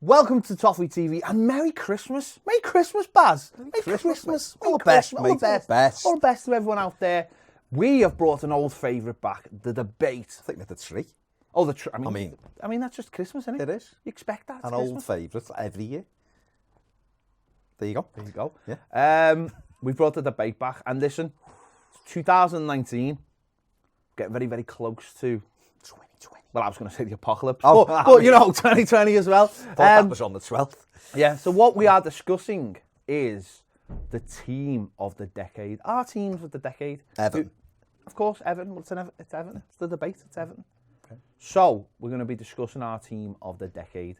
Welcome to Toffee TV and Merry Christmas. Merry Christmas, Baz. Merry Christmas. All the best, mate. All the best to everyone out there. We have brought an old favourite back, the debate. I think that the tree. Oh, the tree. I mean, that's just Christmas, isn't it? It is. You expect that. An old favourite every year. There you go. There you go. Yeah. We brought the debate back. And listen, it's 2019. Getting very, very close to 2020. Well, I was going to say the apocalypse. Oh, but you know, 2020 as well. That was on the 12th. Yeah, so what we are discussing is the team of the decade. Our teams of the decade. Everton. Of course, Everton. Well, it's Everton. It's the debate. It's Everton. Okay. So we're going to be discussing our team of the decade.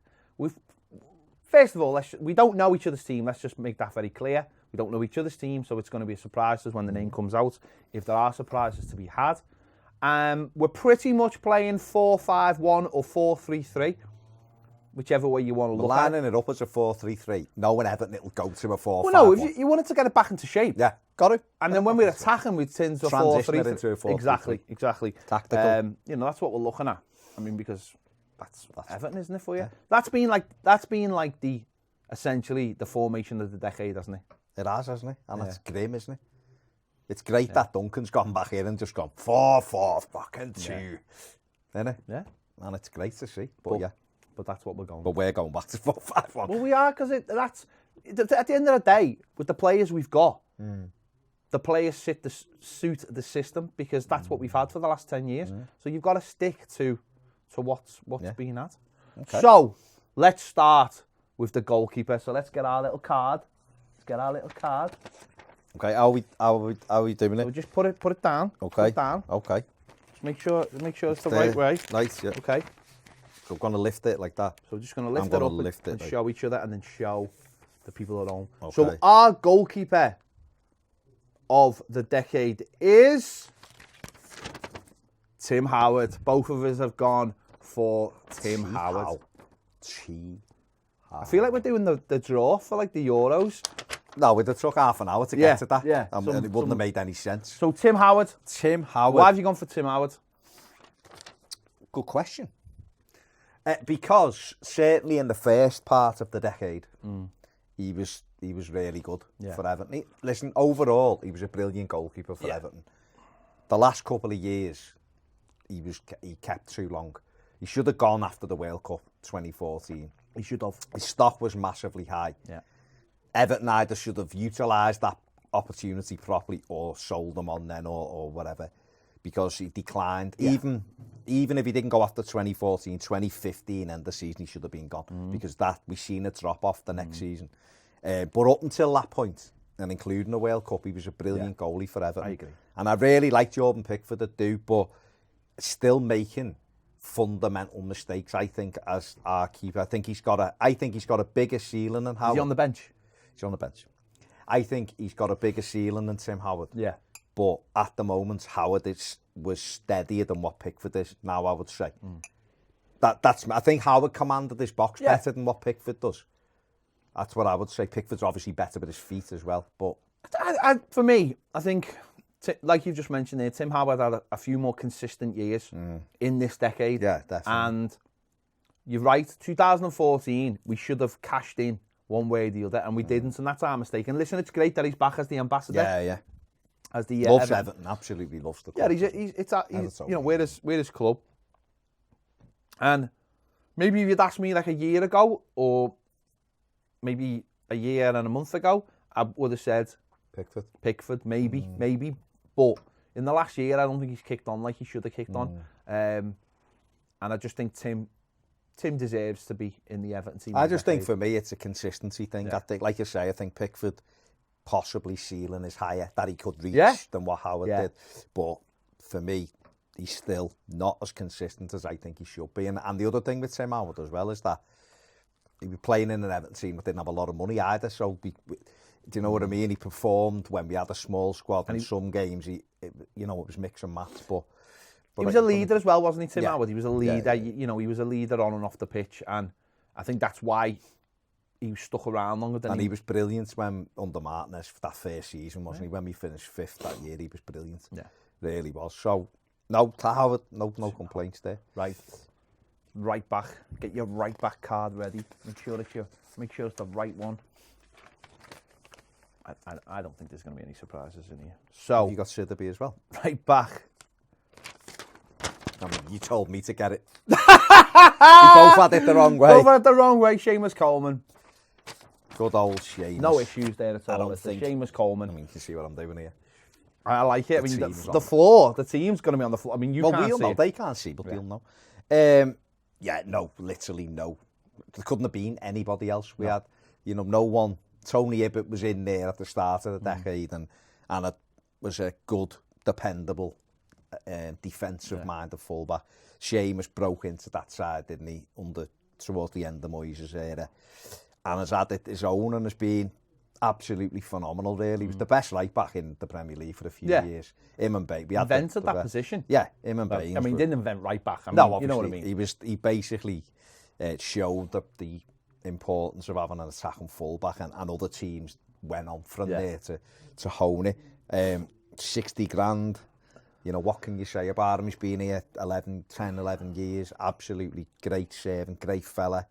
First of all, we don't know each other's team. Let's just make that very clear. We don't know each other's team, so it's going to be a surprise when the name comes out, if there are surprises to be had. We're pretty much playing 4-5-1 or 4-3-3, whichever way you want to look at it. Lining it up as a 4-3-3. Knowing Everton, it'll go to a 4-5-1. Well, no, if you wanted to get it back into shape. Yeah, got it. And then when we're attacking, we tend to 4-3-3. Into a 4-3-3. Exactly. Tactical. You know, that's what we're looking at. I mean, because that's Everton, isn't it, for you? Yeah. That's been like essentially the formation of the decade, hasn't it? It has, hasn't it? And it's grim, isn't it? It's great that Duncan's gone back in and just gone 4-4 fucking 2. Isn't it? Yeah. And it's great to see. But that's what we're going. But we're going back to 4-5-1. Well, we are, because that's at the end of the day, with the players we've got, the players suit the system, because that's what we've had for the last 10 years. So you've got to stick to what's being had. Okay. So let's start with the goalkeeper. So let's get our little card. Okay, how are we doing it? So just put it down. Okay. Put it down. Okay. Just make sure it's the right way. Nice, yeah. Okay. So I'm going to lift it like that. So we're just going to lift it up and show each other, and then show the people at home. Okay. So our goalkeeper of the decade is Tim Howard. Both of us have gone for Tim Howard. I feel like we're doing the draw for like the Euros. No, it took half an hour to get to that. Yeah. And it wouldn't have made any sense. So Tim Howard. Why have you gone for Tim Howard? Good question. Because certainly in the first part of the decade, he was really good for Everton. Listen, overall, he was a brilliant goalkeeper for Everton. The last couple of years, he kept too long. He should have gone after the World Cup 2014. He should have. His stock was massively high. Yeah. Everton either should have utilised that opportunity properly or sold them on then or whatever, because he declined. Yeah. Even if he didn't go after 2014, 2015 end the season, he should have been gone, because we've seen a drop off the next season. But up until that point, and including the World Cup, he was a brilliant goalie for Everton. I agree. And I really like Jordan Pickford at do, but still making fundamental mistakes, I think, as our keeper. I think he's got a bigger ceiling than Howard. Is he on the bench? He's on the bench. I think he's got a bigger ceiling than Tim Howard. Yeah. But at the moment, Howard was steadier than what Pickford is now, I would say. I think Howard commanded his box better than what Pickford does. That's what I would say. Pickford's obviously better with his feet as well. But for me, I think, like you've just mentioned there, Tim Howard had a few more consistent years in this decade. Yeah, definitely. And you're right, 2014, we should have cashed in one way or the other, and we didn't, and that's our mistake. And listen, it's great that he's back as the ambassador. Yeah. As the loves Everton, absolutely loves the club. Yeah, he's you know, we're his club. And maybe if you'd asked me like a year ago, or maybe a year and a month ago, I would have said Pickford, maybe. But in the last year, I don't think he's kicked on like he should have kicked on. And I just think Tim deserves to be in the Everton team. I just think for me, it's a consistency thing. Yeah. I think, like you say, I think Pickford possibly ceiling is higher that he could reach than what Howard did. But for me, he's still not as consistent as I think he should be. And the other thing with Tim Howard as well is that he was playing in an Everton team that didn't have a lot of money either. So, do you know what I mean? He performed when we had a small squad. And in some games, it was mix and match. But he was a leader as well, wasn't he, Tim Howard? He was a leader. You know, he was a leader on and off the pitch, and I think that's why he stuck around longer than. And he was brilliant when under Martinez that first season, wasn't he? When we finished 5th that year, he was brilliant. Yeah, really was. So no, Howard, no complaints there. Right. right back. Get your right back card ready. Make sure it's the right one. I don't think there's going to be any surprises in here. So you got Sidderby as well. Right back. I mean, you told me to get it. We both had it the wrong way. Both had it the wrong way. Seamus Coleman. Good old Seamus. No issues there at all. I don't think. Seamus Coleman. I mean, you can see what I'm doing here. I like it. The floor. The team's going to be on the floor. I mean, we'll can't see know. it. They can't see, but we'll know. No, literally no. There couldn't have been anybody else. We had, no one. Tony Hibbert was in there at the start of the decade, and it was a good, dependable, defensive-minded fullback. Seamus broke into that side, didn't he, towards the end of Moyes' era, and has had it his own and has been absolutely phenomenal, really. He was the best right-back in the Premier League for a few years. Him and Baines. Invented that position. Yeah, him and Baines. I mean, he didn't invent right-back. I mean, no, you know what I mean? He basically showed the importance of having an attacking fullback, and other teams went on from there to hone it. 60 grand, what can you say about him? He's been here 11 years, absolutely great servant, great fella.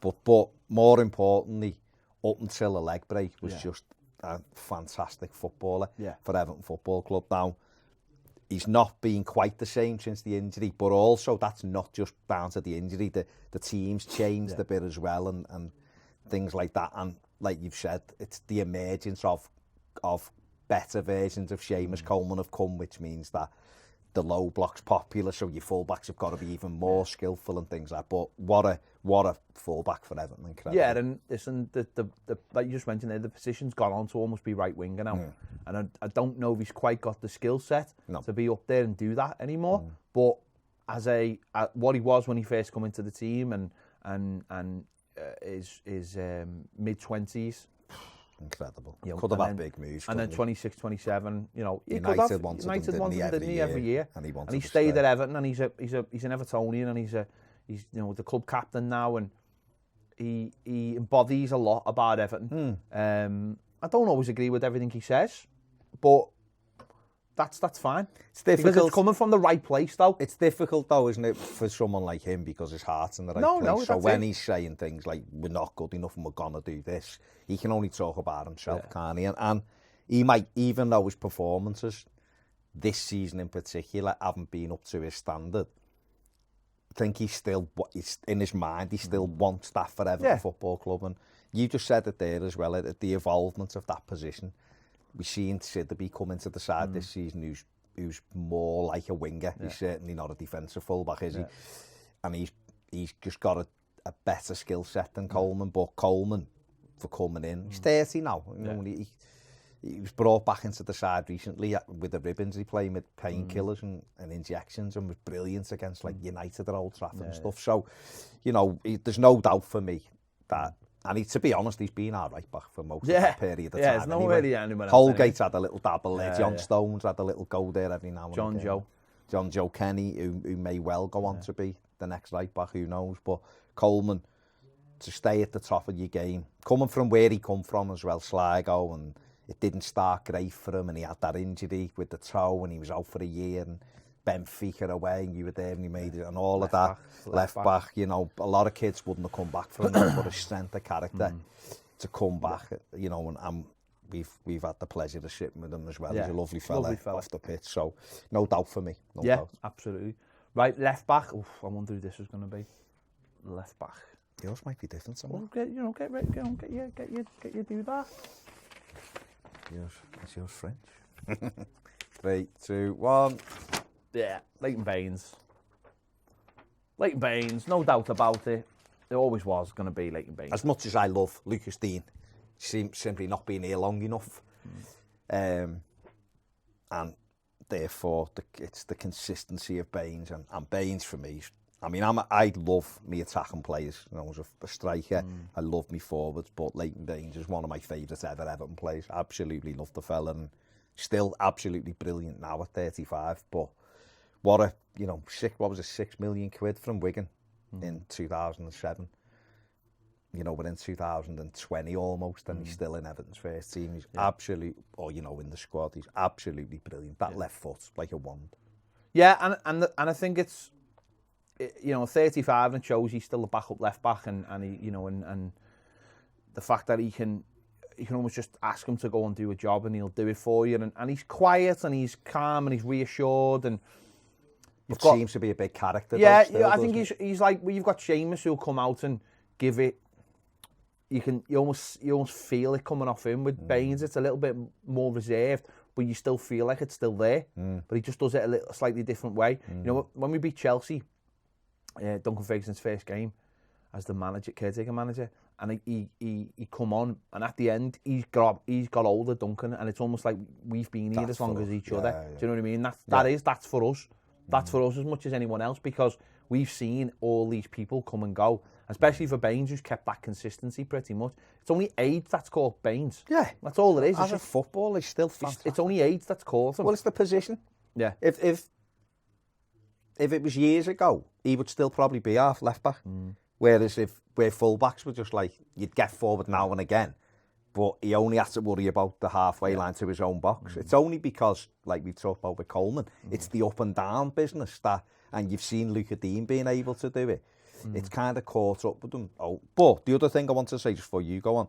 But more importantly, up until a leg break, was just a fantastic footballer for Everton Football Club. Now, he's not been quite the same since the injury, but also that's not just down to the injury. The team's changed a bit as well, and things like that. And like you've said, it's the emergence of better versions of Seamus Coleman have come, which means that the low block's popular, so your fullbacks have got to be even more skillful and things like that. But what a fullback for Everton, incredible. Yeah, and listen, the like you just mentioned there, the position's gone on to almost be right winger now, and I don't know if he's quite got the skill set to be up there and do that anymore. But as what he was when he first come into the team, and his mid-20s. Incredible. Could have had big moves. And then 26, 27, United wanted him, didn't he, every year. And he stayed at Everton, and he's an Evertonian, and he's the club captain now, and he embodies a lot about Everton. I don't always agree with everything he says, but that's fine. It's difficult. Because it's coming from the right place, though. It's difficult, though, isn't it, for someone like him, because his heart's in the right place. No, so when he's saying things like, we're not good enough and we're going to do this, he can only talk about himself, can't he? And he might, even though his performances this season in particular haven't been up to his standard, I think he's in his mind, he still wants that for Everton Football Club. And you just said it there as well, the evolvement of that position. We've seen Sidderby come into the side this season who's more like a winger. He's certainly not a defensive fullback, is he? And he's just got a better skill set than Coleman. But Coleman, for coming in, he's 30 now. He was brought back into the side recently with the ribbons. He played with painkillers and injections, and was brilliant against like United at Old Trafford and stuff. So, there's no doubt for me that. And to be honest, he's been our right back for most of that period of time. Yeah, there's no really anyone else. Holgate's had a little dabble there. John Stones had a little go there every now and again. John Joe Kenny, who may well go on to be the next right back, who knows. But Coleman, to stay at the top of your game, coming from where he come from as well, Sligo, and it didn't start great for him, and he had that injury with the toe, and he was out for a year, and Benfica away, and you were there, and he made it, and all of that. Left back, a lot of kids wouldn't have come back from him, but his strength of character to come back, and we've had the pleasure of sitting with him as well. He's a lovely fella off the pitch, so no doubt for me. No doubt. Absolutely. Right, left back. Oof, I wonder who this is going to be. Left back. Yours might be different somewhere. Well, get ready, get you do that. Is yours French? 3, 2, 1. Yeah, Leighton Baines. Leighton Baines, no doubt about it. It always was going to be Leighton Baines. As much as I love Lucas Dean, seems simply not being here long enough. And therefore, it's the consistency of Baines. And Baines, for me, I mean, I love me attacking players. As a striker, I love me forwards, but Leighton Baines is one of my favourites ever Everton players. Absolutely love the fella, and still absolutely brilliant now at 35. But what was it, £6 million from Wigan in 2007. We're in 2020 almost, and he's still in Everton's first team. He's in the squad. He's absolutely brilliant. That left foot, like a wand. Yeah, and I think it's you know, 35 and it shows he's still a backup left back, and he, you know, and the fact that you can almost just ask him to go and do a job and he'll do it for you, and he's quiet and he's calm and he's reassured, and seems to be a big character. Yeah, still, I think he's like, well, you've got Seamus who'll come out and give it. You almost feel it coming off him. With Baines, it's a little bit more reserved, but you still feel like it's still there. But he just does it a slightly different way. You know, when we beat Chelsea, Duncan Ferguson's first game as the caretaker manager, and he come on, and at the end he's got older, Duncan, and it's almost like we've been here as long as each other. Yeah. Do you know what I mean? That's for us. That's for us as much as anyone else, because we've seen all these people come and go, especially for Baines, who's kept that consistency pretty much. It's only age that's called Baines. Yeah. That's all it is. As a football, he's still fantastic. It's only age that's called him. Well, it's the position. Yeah. If it was years ago, he would still probably be half left back. Whereas where fullbacks were just like, you'd get forward now and again, but he only has to worry about the halfway line to his own box. It's only because, like we talked about with Coleman, it's the up and down business and you've seen Luca Dean being able to do it. It's kind of caught up with him. But the other thing I want to say, just before you go on,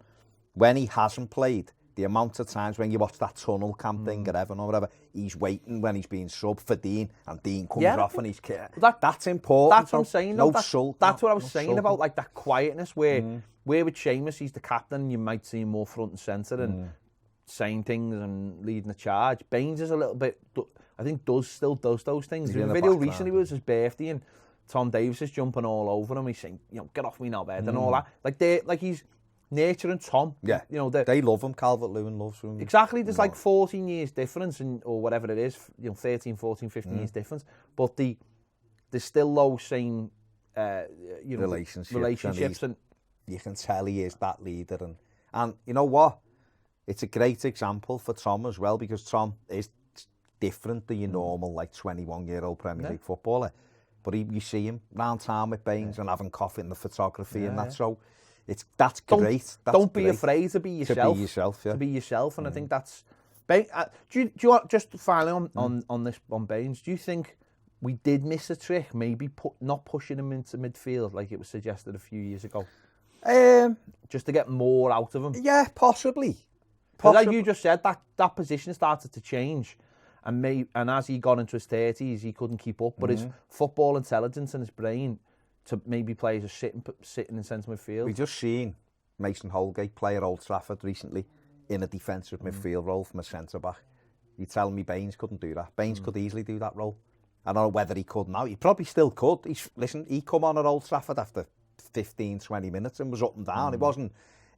when he hasn't played, the amount of times when you watch that tunnel camp thing at Everton or whatever, he's waiting when he's being subbed for Dean, and Dean comes off and he's... That's important. That's what I'm saying. That's what I was saying about, like, that quietness where with Seamus, he's the captain, you might see him more front and centre and saying things and leading the charge. Baines is a little bit... I think still does those things. There's a video recently where it was his birthday and Tom Davis is jumping all over him. He's saying, you know, get off me now, bed, and all that. Like he's nurturing Tom. Yeah, you know, they love him. Calvert-Lewin loves him. Exactly. There's like 14 years difference, or whatever it is. You know, 13, 14, 15 years difference. But there's still those same, you know, relationships, and you can tell he is that leader. And you know what? It's a great example for Tom as well, because Tom is different than your normal, like, 21-year-old Premier League footballer. But you see him round town with Baines and having coffee in the photography and that. So that's great. Don't be afraid to be yourself. To be yourself, yeah. To be yourself, and I think that's... do you want, just finally on Baines, do you think we did miss a trick, maybe not pushing him into midfield like it was suggested a few years ago? Just to get more out of him? Yeah, possibly. Like you just said, that position started to change. And as he got into his 30s, he couldn't keep up. But his football intelligence and his brain to maybe play as a sitting in centre midfield. We just seen Mason Holgate play at Old Trafford recently in a defensive midfield role from a centre back. You're telling me Baines couldn't do that? Baines could easily do that role. I don't know whether he could now. He probably still could. He come on at Old Trafford after 15, 20 minutes and was up and down. It wasn't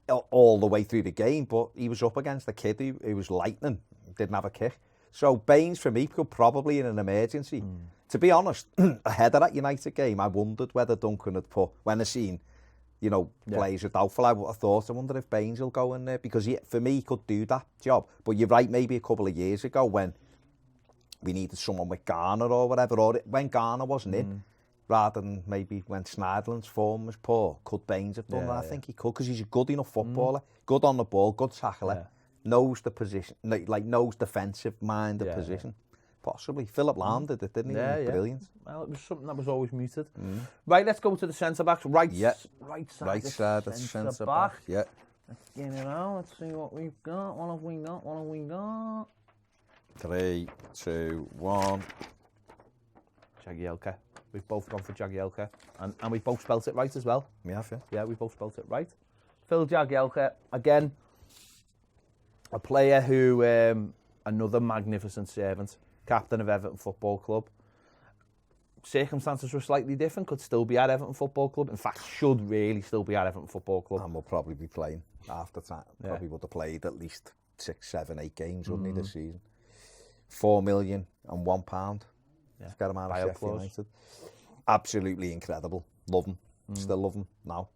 all the way through the game, but he was up against a kid who was lightning, didn't have a kick. So Baines, for me, could probably, in an emergency, to be honest, ahead of that United game, I wondered whether Duncan had put, when I seen, you know, players are doubtful, I wonder if Baines will go in there, because for me, he could do that job. But you're right, maybe a couple of years ago when we needed someone with Garner or whatever, or when Garner wasn't in, rather than maybe when Schneiderlin's form was poor, could Baines have done that? I think he could, because he's a good enough footballer, good on the ball, good tackler. Knows the position, like knows defensive minded position. Possibly. Philip Lahm did it, didn't he? Yeah, brilliant. Well, it was something that was always muted. Right, let's go to the centre backs. Right side of centre back. Yeah. Let's get it out. Let's see what we've got. What have we got? 3, 2, 1. Jagielka. We've both gone for Jagielka, and we've both spelt it right as well. We have, yeah. Yeah, we both spelt it right. Phil Jagielka again. A player who, another magnificent servant, captain of Everton Football Club. Circumstances were slightly different, could still be at Everton Football Club. In fact, should really still be at Everton Football Club. And will probably be playing after time. Probably would have played at least 6, 7, 8 games, wouldn't he, this season? £4 million and £1. Yeah. Get him out of Sheffield United. Absolutely incredible. Love him. Still love him now.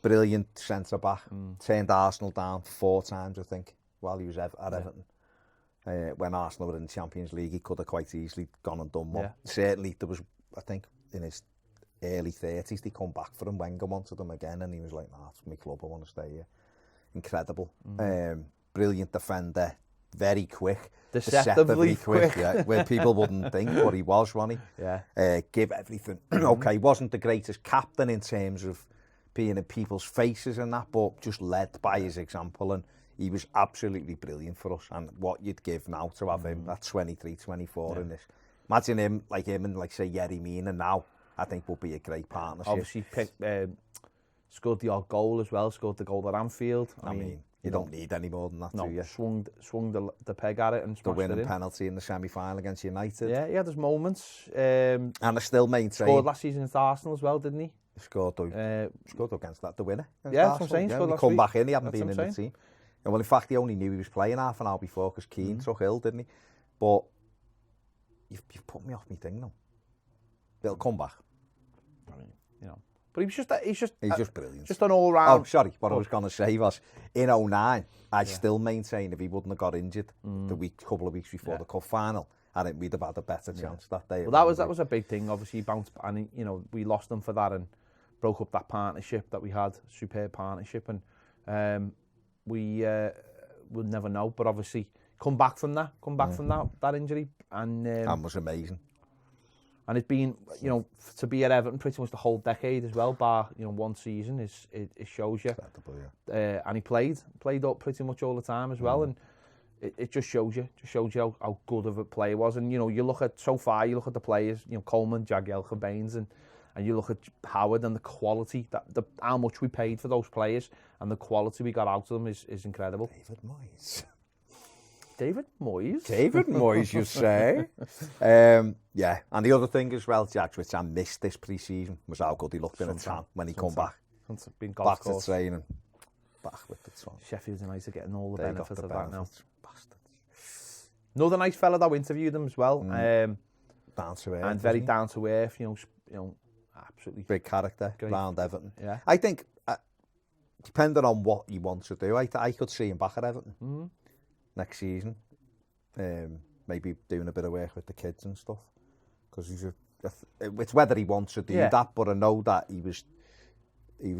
Brilliant centre-back. Turned Arsenal down 4 times, I think, while he was at Everton. When Arsenal were in the Champions League, he could have quite easily gone and done one. Certainly, there was, I think, in his early 30s, they come back for him. Wenger wanted him again, and he was like, nah, it's my club, I want to stay here. Incredible. Brilliant defender. very quick. Deceptively quick. Yeah, where people wouldn't think what he was, wasn't he? Yeah. Give everything. Okay, he wasn't the greatest captain in terms of being in people's faces and that, but just led by his example, and he was absolutely brilliant for us. And what you'd give now to have him at 23, 24 in this. Imagine him and like say Yerry Mina now, I think would be a great partnership. Obviously scored the odd goal as well, scored the goal at Anfield. I mean you don't need any more than that, do you? Swung the peg at it and smashed it in. The winning penalty in the semi-final against United. Yeah, he had his moments. And I still maintain. Scored last season against Arsenal as well, didn't he? Scored against that, the winner. Yeah, that's what I'm saying. Yeah, he come back in, he hadn't been in the team. And well, in fact, he only knew he was playing half an hour before because Keane took ill, didn't he? But you've put me off my thing now. It'll come back. I mean, you know. But he's just brilliant. Just an Oh, all-round... sorry, what I was going to say was, in 2009, I'd still maintain if he wouldn't have got injured couple of weeks before the cup final, I think we'd have had a better chance that day. Well, that was a big thing. Obviously, he bounced, and you know, we lost him for that and broke up that partnership that we had, superb partnership, and we'll never know. But obviously, come back from that injury, and that was amazing. And it's been, you know, to be at Everton pretty much the whole decade as well, bar, you know, one season, it shows you. And he played up pretty much all the time as well, and it just shows you how good of a player he was. And, you know, you look at the players, you know, Coleman, Jagielka, Baines, and you look at Howard and the quality, how much we paid for those players, and the quality we got out of them is incredible. David Moyes, you say? Yeah, and the other thing as well, Jack, which I missed this pre-season, was how good he looked in a tan when he come back. Back to training, back with the sun. Sheffield United are getting all the benefits of that now. Bastards. Another nice fella that interviewed him as well. Down to earth. And very down to earth, you know, absolutely. Big character, great. Round Everton. Yeah. I think, depending on what he wants to do, I could see him back at Everton. Next season, maybe doing a bit of work with the kids and stuff, because it's whether he wants to do that, but I know that he was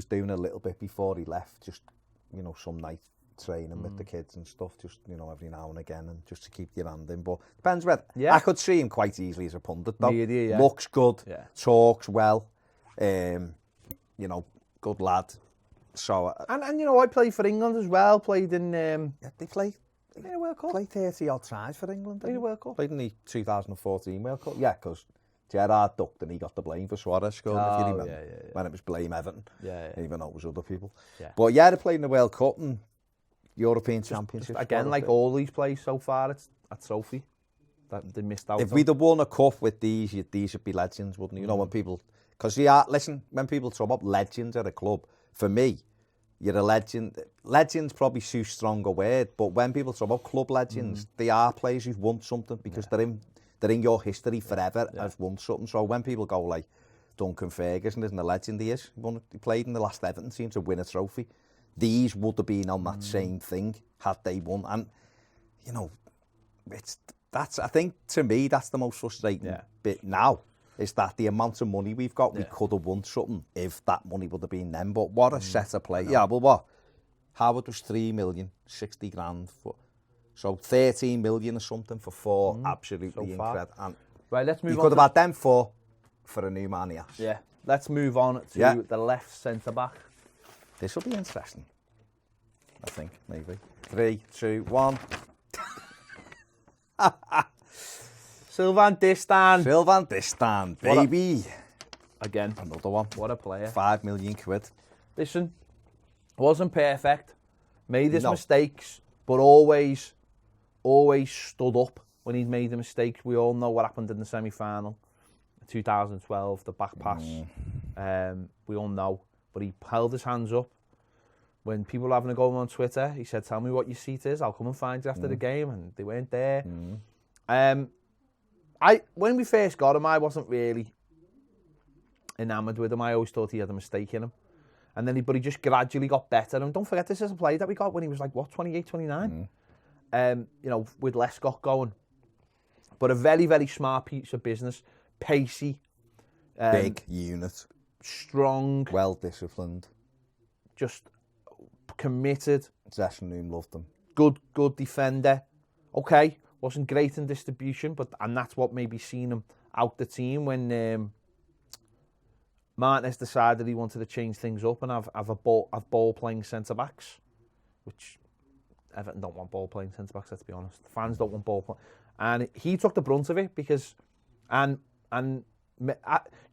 doing a little bit before he left, just, you know, some night training with the kids and stuff, just, you know, every now and again, and just to keep your hand in. But depends whether I could see him quite easily as a pundit though. Looks good, talks well, you know, good lad. So and you know, I played for England as well. Played in they played. World Cup. Played 30 odd times for England. Played a World Cup. Played in the 2014 World Cup. Yeah, because Gerrard ducked and he got the blame for Suarez scoring, if you remember. Yeah. When it was blame Everton. Even though it was other people. Yeah. But yeah, they played in the World Cup and European Championship. Again, like all these plays so far, it's at Toffee that they missed out. If we'd have won a cup with these would be legends, wouldn't you? You know, when people... Because when people talk about legends at a club, for me, you're a legend. Legend's probably too strong a word, but when people talk about club legends, they are players who've won something because they're in your history forever as won something. So when people go like Duncan Ferguson isn't a legend, he is. He played in the last Everton team to win a trophy. These would have been on that same thing had they won. And you know, I think to me that's the most frustrating bit now. Is that the amount of money we've got, we could have won something if that money would have been them. But what a set of play. Yeah, well, what? Howard was 3 million, 60 grand. So 13 million or something for 4. Absolutely incredible. Right, let's move on. You could have had them for a new man, yes. Yeah. Let's move on to the left centre-back. This will be interesting. I think, maybe. 3, 2, 1. Sylvain Distin, baby. Again. Another one. What a player. 5 million quid. Listen, wasn't perfect. Made his mistakes, but always stood up when he'd made the mistakes. We all know what happened in the semi-final. 2012, the back pass. We all know. But he held his hands up. When people were having a go on Twitter, he said, tell me what your seat is. I'll come and find you after the game. And they weren't there. When we first got him, I wasn't really enamoured with him. I always thought he had a mistake in him. And then he just gradually got better. And don't forget, this is a player that we got when he was like, 28, 29? You know, with Lescott going. But a very, very smart piece of business. Pacey. Big unit. Strong. Well-disciplined. Just committed. Dressing room loved him. Good defender. okay, wasn't great in distribution, and that's what maybe seen him out the team when Martinez decided he wanted to change things up and have ball playing centre backs, which Everton don't want ball playing centre backs. Let's be honest, the fans don't want ball play, and he took the brunt of it because, and you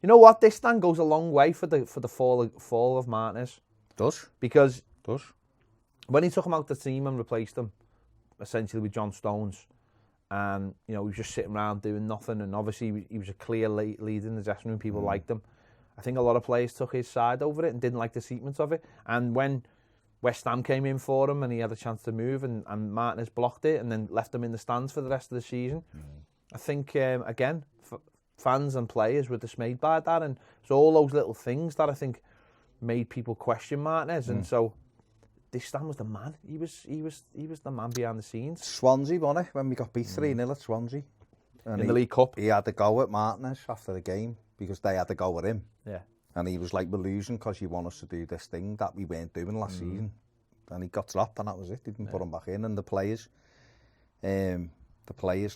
know what, this stand goes a long way for the fall of Martinez. Does because when he took him out the team and replaced him essentially with John Stones, and he was just sitting around doing nothing, and obviously he was a clear leader in the dressing room. People liked him. I think a lot of players took his side over it and didn't like the treatment of it. And when West Ham came in for him and he had a chance to move, and Martinez blocked it and then left him in the stands for the rest of the season, I think, again, fans and players were dismayed by that. And so all those little things that I think made people question Martinez. And so this Stan was the man. He was the man behind the scenes. Swansea won it when we got beat 3-0 at Swansea. And in the League Cup. He had to go at Martinez after the game because they had to go at him. Yeah. And he was like, we're losing because you want us to do this thing that we weren't doing last season. And he got dropped and that was it. Didn't put him back in. And the players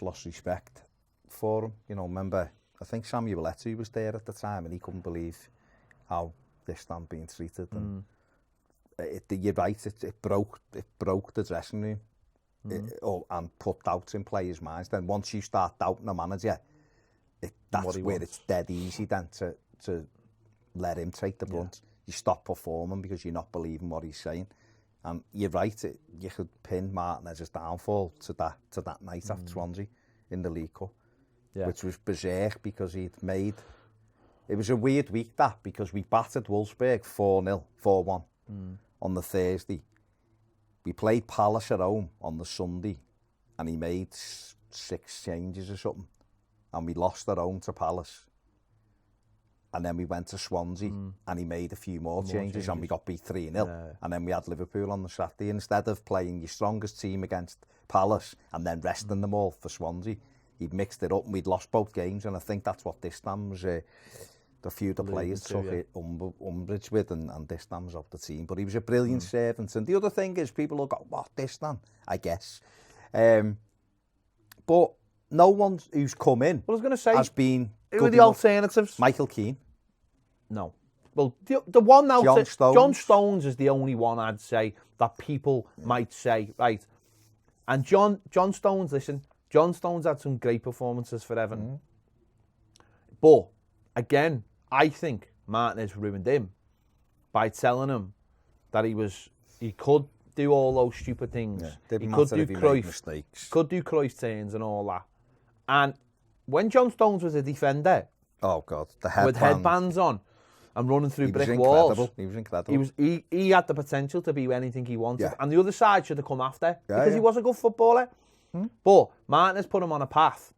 lost respect for him. Remember, I think Samuel Eto'o was there at the time and he couldn't believe how this Stan being treated. And you're right, it broke the dressing room. And put doubts in players' minds. Then once you start doubting a manager, that's where it's dead easy then to let him take the brunt. You stop performing because you're not believing what he's saying. And you're right, you could pin Martinez's downfall to that night after Swansea in the League Cup, which was berserk because it was a weird week because we battered Wolfsburg 4-1 on the Thursday. We played Palace at home on the Sunday and he made 6 changes or something. And we lost at home to Palace. And then we went to Swansea and he made a few more changes and we got beat 3-0. Yeah. And then we had Liverpool on the Saturday. Instead of playing your strongest team against Palace and then resting them all for Swansea, he'd mixed it up and we'd lost both games. And I think that's what this time was... the few the players took it umbrage with and this Stan was off the team. But he was a brilliant servant. And the other thing is people will go, what, this Stan? I guess. But no one who's come in has been... Who are the alternatives? Michael Keane. No. Well, the one now... John Stones is the only one I'd say that people might say, right. And John Stones, listen, John Stones had some great performances for Everton. But, again, I think Martinez ruined him by telling him that he could do all those stupid things. Yeah, he could do Cruyff turns and all that. And when John Stones was a defender, oh God, with headbands on and running through brick walls, he was incredible. He had the potential to be anything he wanted, and the other side should have come after because he was a good footballer. But Martinez put him on a path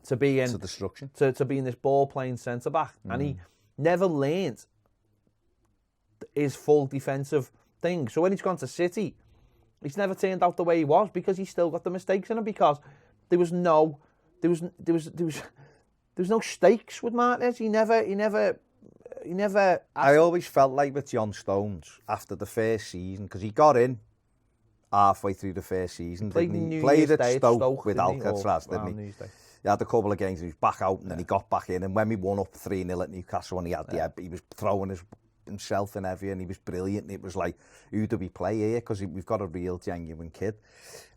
to be in destruction, to be in this ball playing centre back, and he never learnt his full defensive thing. So when he's gone to City, he's never turned out the way he was because he's still got the mistakes in him because there was no stakes with Martinez. He never. I always felt like with John Stones after the first season because he got in halfway through the first season. Played at Stoke with Alcatraz, didn't he? He had a couple of games, he was back out and then he got back in. And when we won up 3-0 at Newcastle and he was throwing himself in every and he was brilliant. And it was like, who do we play here? Because we've got a real genuine kid.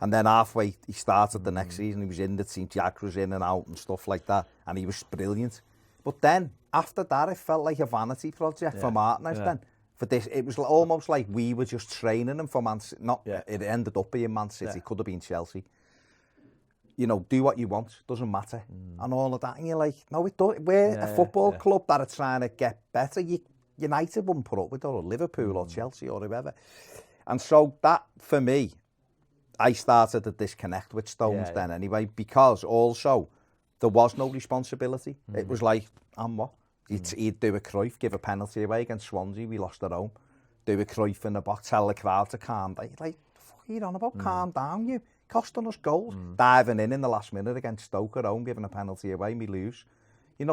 And then halfway, he started the next season. He was in the team, Jack was in and out and stuff like that. And he was brilliant. But then, after that, it felt like a vanity project for Martinez then. For this, it was almost like we were just training him for Man City. It ended up being Man City. It could have been Chelsea. Do what you want, doesn't matter. And all of that. And you're like, no, it does. We're a football club that are trying to get better. United wouldn't put up with it, or Liverpool or Chelsea or whoever. And so that, for me, I started to disconnect with Stones then anyway, because also there was no responsibility. It was like, what? He'd do a Cruyff, give a penalty away against Swansea, we lost at home. Do a Cruyff in the box, tell the crowd to calm down. You're like, the fuck are you on about? Calm down, you. Costing us goals. Diving in the last minute against Stoke at home, giving a penalty away, we lose.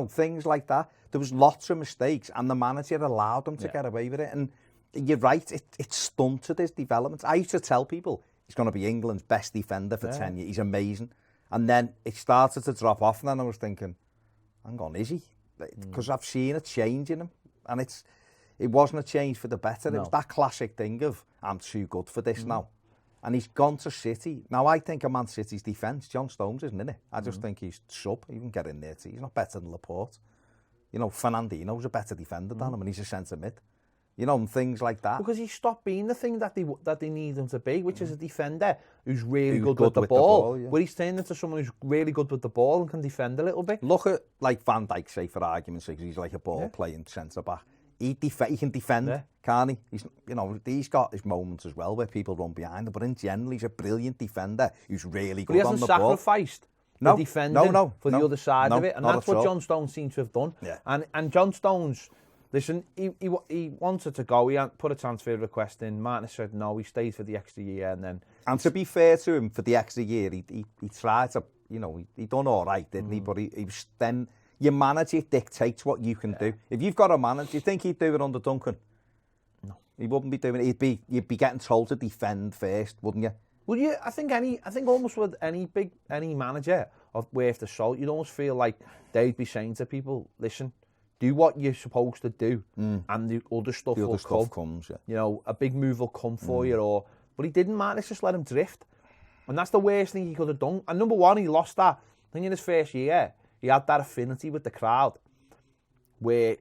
Things like that. There was lots of mistakes and the manager allowed them to get away with it. And you're right, it stunted his development. I used to tell people, he's going to be England's best defender for 10 years. He's amazing. And then it started to drop off, and then I was thinking, hang on, is he? Because I've seen a change in him, and it wasn't a change for the better. No. It was that classic thing of, I'm too good for this now. And he's gone to City. Now, I think of Man City's defence, John Stones isn't in it. I just think he's sub. He can get in there too. He's not better than Laporte. You know, Fernandinho's a better defender than him, and he's a centre mid. You know, and things like that. Because he stopped being the thing that they need him to be, which is a defender who's really good with the ball. Where he's turned into someone who's really good with the ball and can defend a little bit. Look at, like, Van Dijk, say, for argument's sake, he's like a ball-playing centre-back. He can defend, can't he? He's got his moments as well where people run behind him, but in general, he's a brilliant defender who's really good on the ball. But he hasn't sacrificed the defending for the other side of it, and that's what John Stones seems to have done. Yeah. And John Stones... Listen, he wanted to go. He put a transfer request in. Martin said no. He stayed for the extra year, and then. And to be fair to him, for the extra year, he tried to, he done all right, didn't he? But he was then your manager dictates what you can do. If you've got a manager, do you think he'd do it under Duncan? No, he wouldn't be doing it. You'd be getting told to defend first, wouldn't you? Well, yeah, I think almost with any manager of worth the salt, you'd almost feel like they'd be saying to people, listen. Do what you're supposed to do, and the other stuff will come. Comes, yeah. You know, a big move will come for you, but he didn't, man. Let's just let him drift, and that's the worst thing he could have done. And number one, he lost that. I think in his first year, he had that affinity with the crowd, where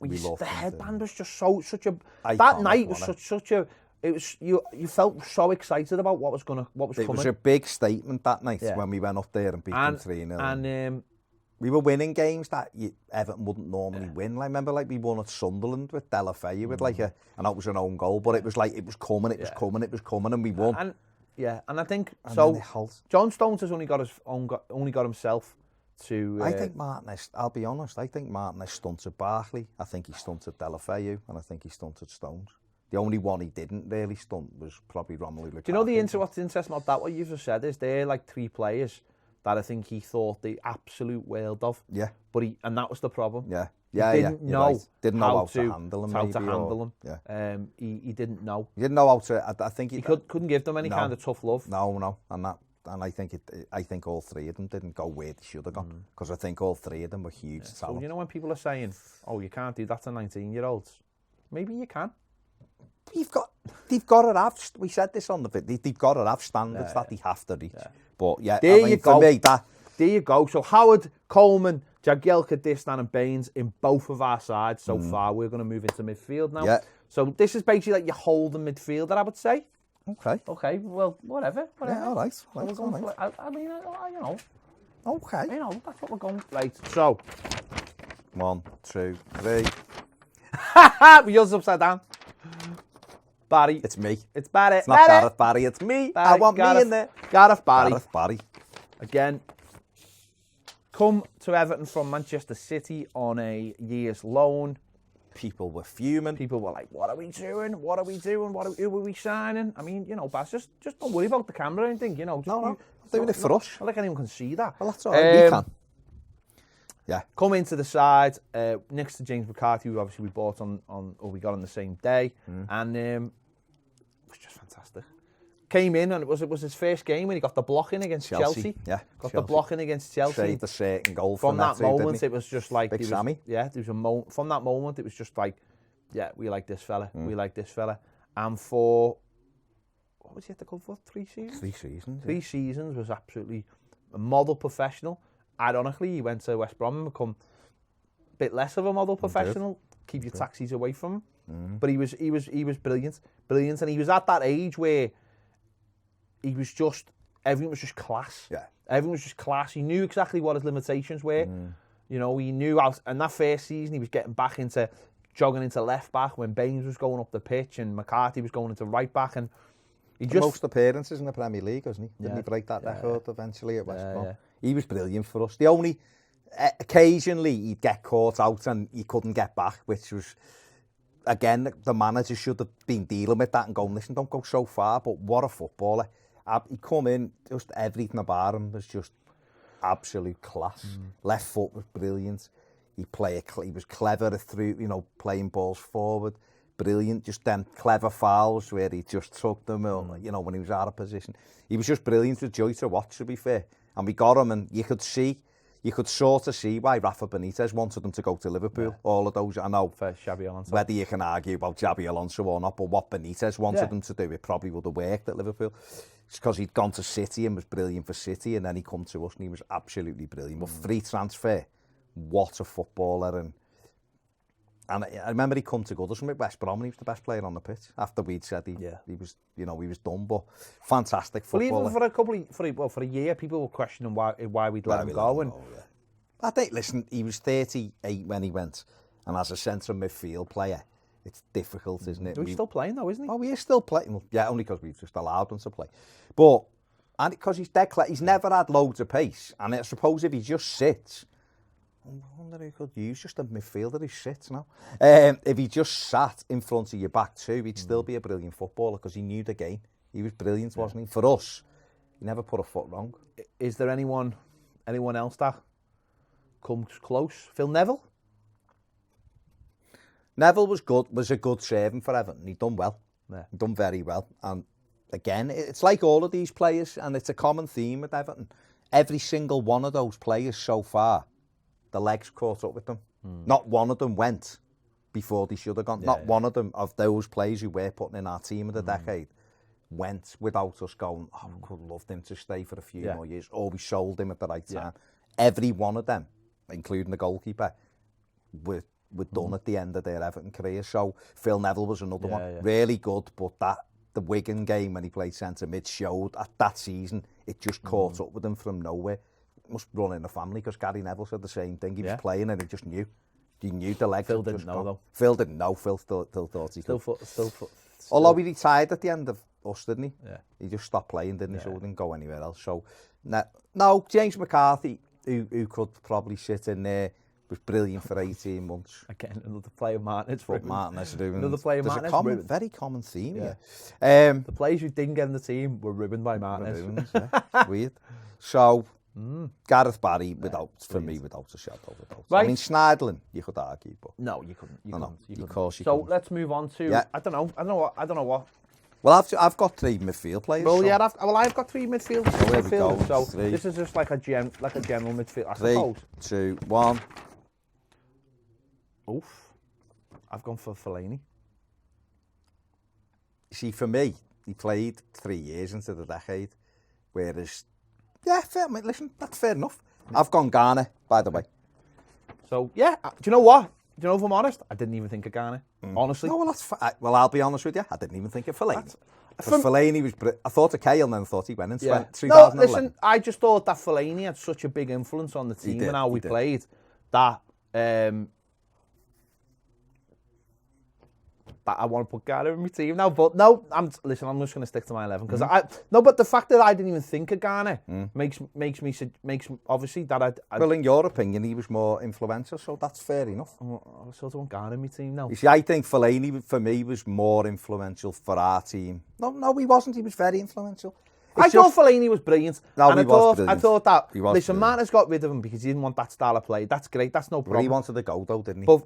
the headband was just such a. That night was such a. It was you felt so excited about what was coming. It was a big statement that night when we went up there and beat them 3-0. And we were winning games that Everton wouldn't normally win. I remember we won at Sunderland with Delafeu with and that was an own goal, but it was like it was coming, and we won. And I think John Stones has only got himself to. I think Martinez. I'll be honest. I think Martinez stunted Barkley. I think he stunted Delafeu, and I think he stunted Stones. The only one he didn't really stunt was probably Romelu Lukaku. Do you know what's interesting about that? What you've just said is they're like three players that I think he thought the absolute world of. Yeah. And that was the problem. Yeah. He didn't know how to handle him. He didn't know. He didn't know how to. I think he couldn't give them any kind of tough love. No, and I think all three of them didn't go where they should have gone, because I think all three of them were huge talent. So you know when people are saying, "Oh, you can't do that to 19-year-olds," maybe you can. They've got to have. We said this on the video. They've got to have standards that they have to reach. But there you go. So Howard, Coleman, Jagielka, Distan and Baines in both of our sides so far. We're going to move into midfield now. Yeah. So this is basically like your holding midfielder, I would say. Okay. Well, whatever. Yeah, all right. I mean, you know. Okay. You know, that's what we're going. Right. So 1, 2, 3. Yours upside down. Barry. It's me. It's Barry. It's not Gareth Barry, it's me. Barry, I want me in there. Gareth Barry. Gareth Barry. Again, come to Everton from Manchester City on a year's loan. People were fuming. People were like, what are we doing? Who are we signing? I mean, you know, Baz, just don't worry about the camera or anything, you know. No. Doing it for us. I don't think anyone can see that. Well, that's all right. We can. Yeah. Come into the side next to James McCarthy, who obviously we we got on the same day. And it was just fantastic. Came in and it was his first game when he got the blocking against Chelsea. Yeah. Got the blocking against Chelsea. Saved the certain goal from that too, moment. It was just like Big Sammy. Yeah, there was a moment from that moment. It was just like, yeah, we like this fella. We like this fella. And for what was he at the club for? 3 seasons. 3 seasons. 3 seasons was absolutely a model professional. Ironically, he went to West Brom and become a bit less of a model professional. Keep your taxis away from him. But he was brilliant, and he was at that age where he was just everything was just class. Yeah, everything was just class. He knew exactly what his limitations were. You know, he knew how. And that first season, he was getting back into jogging into left back when Baines was going up the pitch and McCarthy was going into right back, and he just most appearances in the Premier League, wasn't he? Didn't he break that record eventually at West Brom? He was brilliant for us. The only occasionally he'd get caught out and he couldn't get back, which was again the manager should have been dealing with that and going, listen, don't go so far. But what a footballer! He come in, just everything about him was just absolute class. Left foot was brilliant. He was clever through, playing balls forward. brilliant. Just them clever fouls where he just took them, you know, when he was out of position. He was just brilliant, with joy to watch, to be fair. And we got him, and you could sort of see why Rafa Benitez wanted him to go to Liverpool. All of those, I know, for Xabi Alonso. Whether you can argue about Xabi Alonso or not, but what Benitez wanted him to do, it probably would have worked at Liverpool. It's because he'd gone to City and was brilliant for City, and then he come to us and he was absolutely brilliant. But free transfer, what a footballer. And I remember he come to Goodison with West Brom, and he was the best player on the pitch after we'd said he was, you know, he was done. But fantastic footballer. Well, even for a year, people were questioning why we'd let him go. I think, listen, he was 38 when he went, and as a centre midfield player, it's difficult, isn't it? He's still playing though, isn't he? Oh, he is still playing. Well, yeah, only because we've just allowed him to play. But and because he's dead clever, he's never had loads of pace. And I suppose if he just sits, I wonder who could use just a midfielder who sits now. If he just sat in front of your back two, he'd still be a brilliant footballer because he knew the game. He was brilliant, wasn't he? For us, he never put a foot wrong. Is there anyone else that comes close? Phil Neville? Neville was a good servant for Everton. He'd done well. Yeah. He'd done very well. And again, it's like all of these players, and it's a common theme with Everton. Every single one of those players so far, the legs caught up with them. Not one of them went before they should have gone. Not one of them, of those players who we're putting in our team of the decade, went without us going, oh, we could have loved him to stay for a few more years, or we sold him at the right time. Every one of them, including the goalkeeper, were done at the end of their Everton career. So Phil Neville was another one. Really good, but the Wigan game when he played centre mid showed at that season, it just caught up with him from nowhere. Must run in the family, because Gary Neville said the same thing. He was playing and he just knew. He knew the leg. Phil didn't know, though. Phil didn't know. Phil still thought he could. Still. Although he retired at the end of us, didn't he? Yeah. He just stopped playing, didn't he? So he didn't go anywhere else. So, no, James McCarthy, who could probably sit in there, was brilliant for 18 months. Again, another player Martinez ruined. Another player There's Martinez a very common theme. The players who didn't get in the team were ruined by Martinez. Weird. So, Gareth Barry, for me, without a shadow of a doubt. Right. I mean, Schneidlin, you could argue, but no, you couldn't. Of course you couldn't. couldn't. Let's move on to. I don't know what. Well, I've got three midfield players. Well, I've got three midfield. There we go. So three. This is just like a general midfield. I 3, suppose. 2, 1. Oof. I've gone for Fellaini. See, for me, he played 3 years into the decade, whereas, fair, mate, listen, that's fair enough. I've gone Ghana, by the way. So, do you know what? Do you know, if I'm honest, I didn't even think of Ghana, honestly. No, well, I'll be honest with you, I didn't even think of Fellaini. Fellaini was, I thought of Cahill and then I thought he went in 2011. No, listen, I just thought that Fellaini had such a big influence on the team and how we played that I want to put Ghana in my team now. But no, I'm just going to stick to my 11 because but the fact that I didn't even think of Ghana makes obviously that well, in your opinion, he was more influential, so that's fair enough. I sort of want Ghana in my team now. You see, I think Fellaini for me was more influential for our team. No, he wasn't. He was very influential. I thought Fellaini was brilliant. No, and he was brilliant. I thought that, listen, brilliant. Martinez got rid of him because he didn't want that style of play. That's great, that's no problem. Well, he wanted to go though, didn't he? But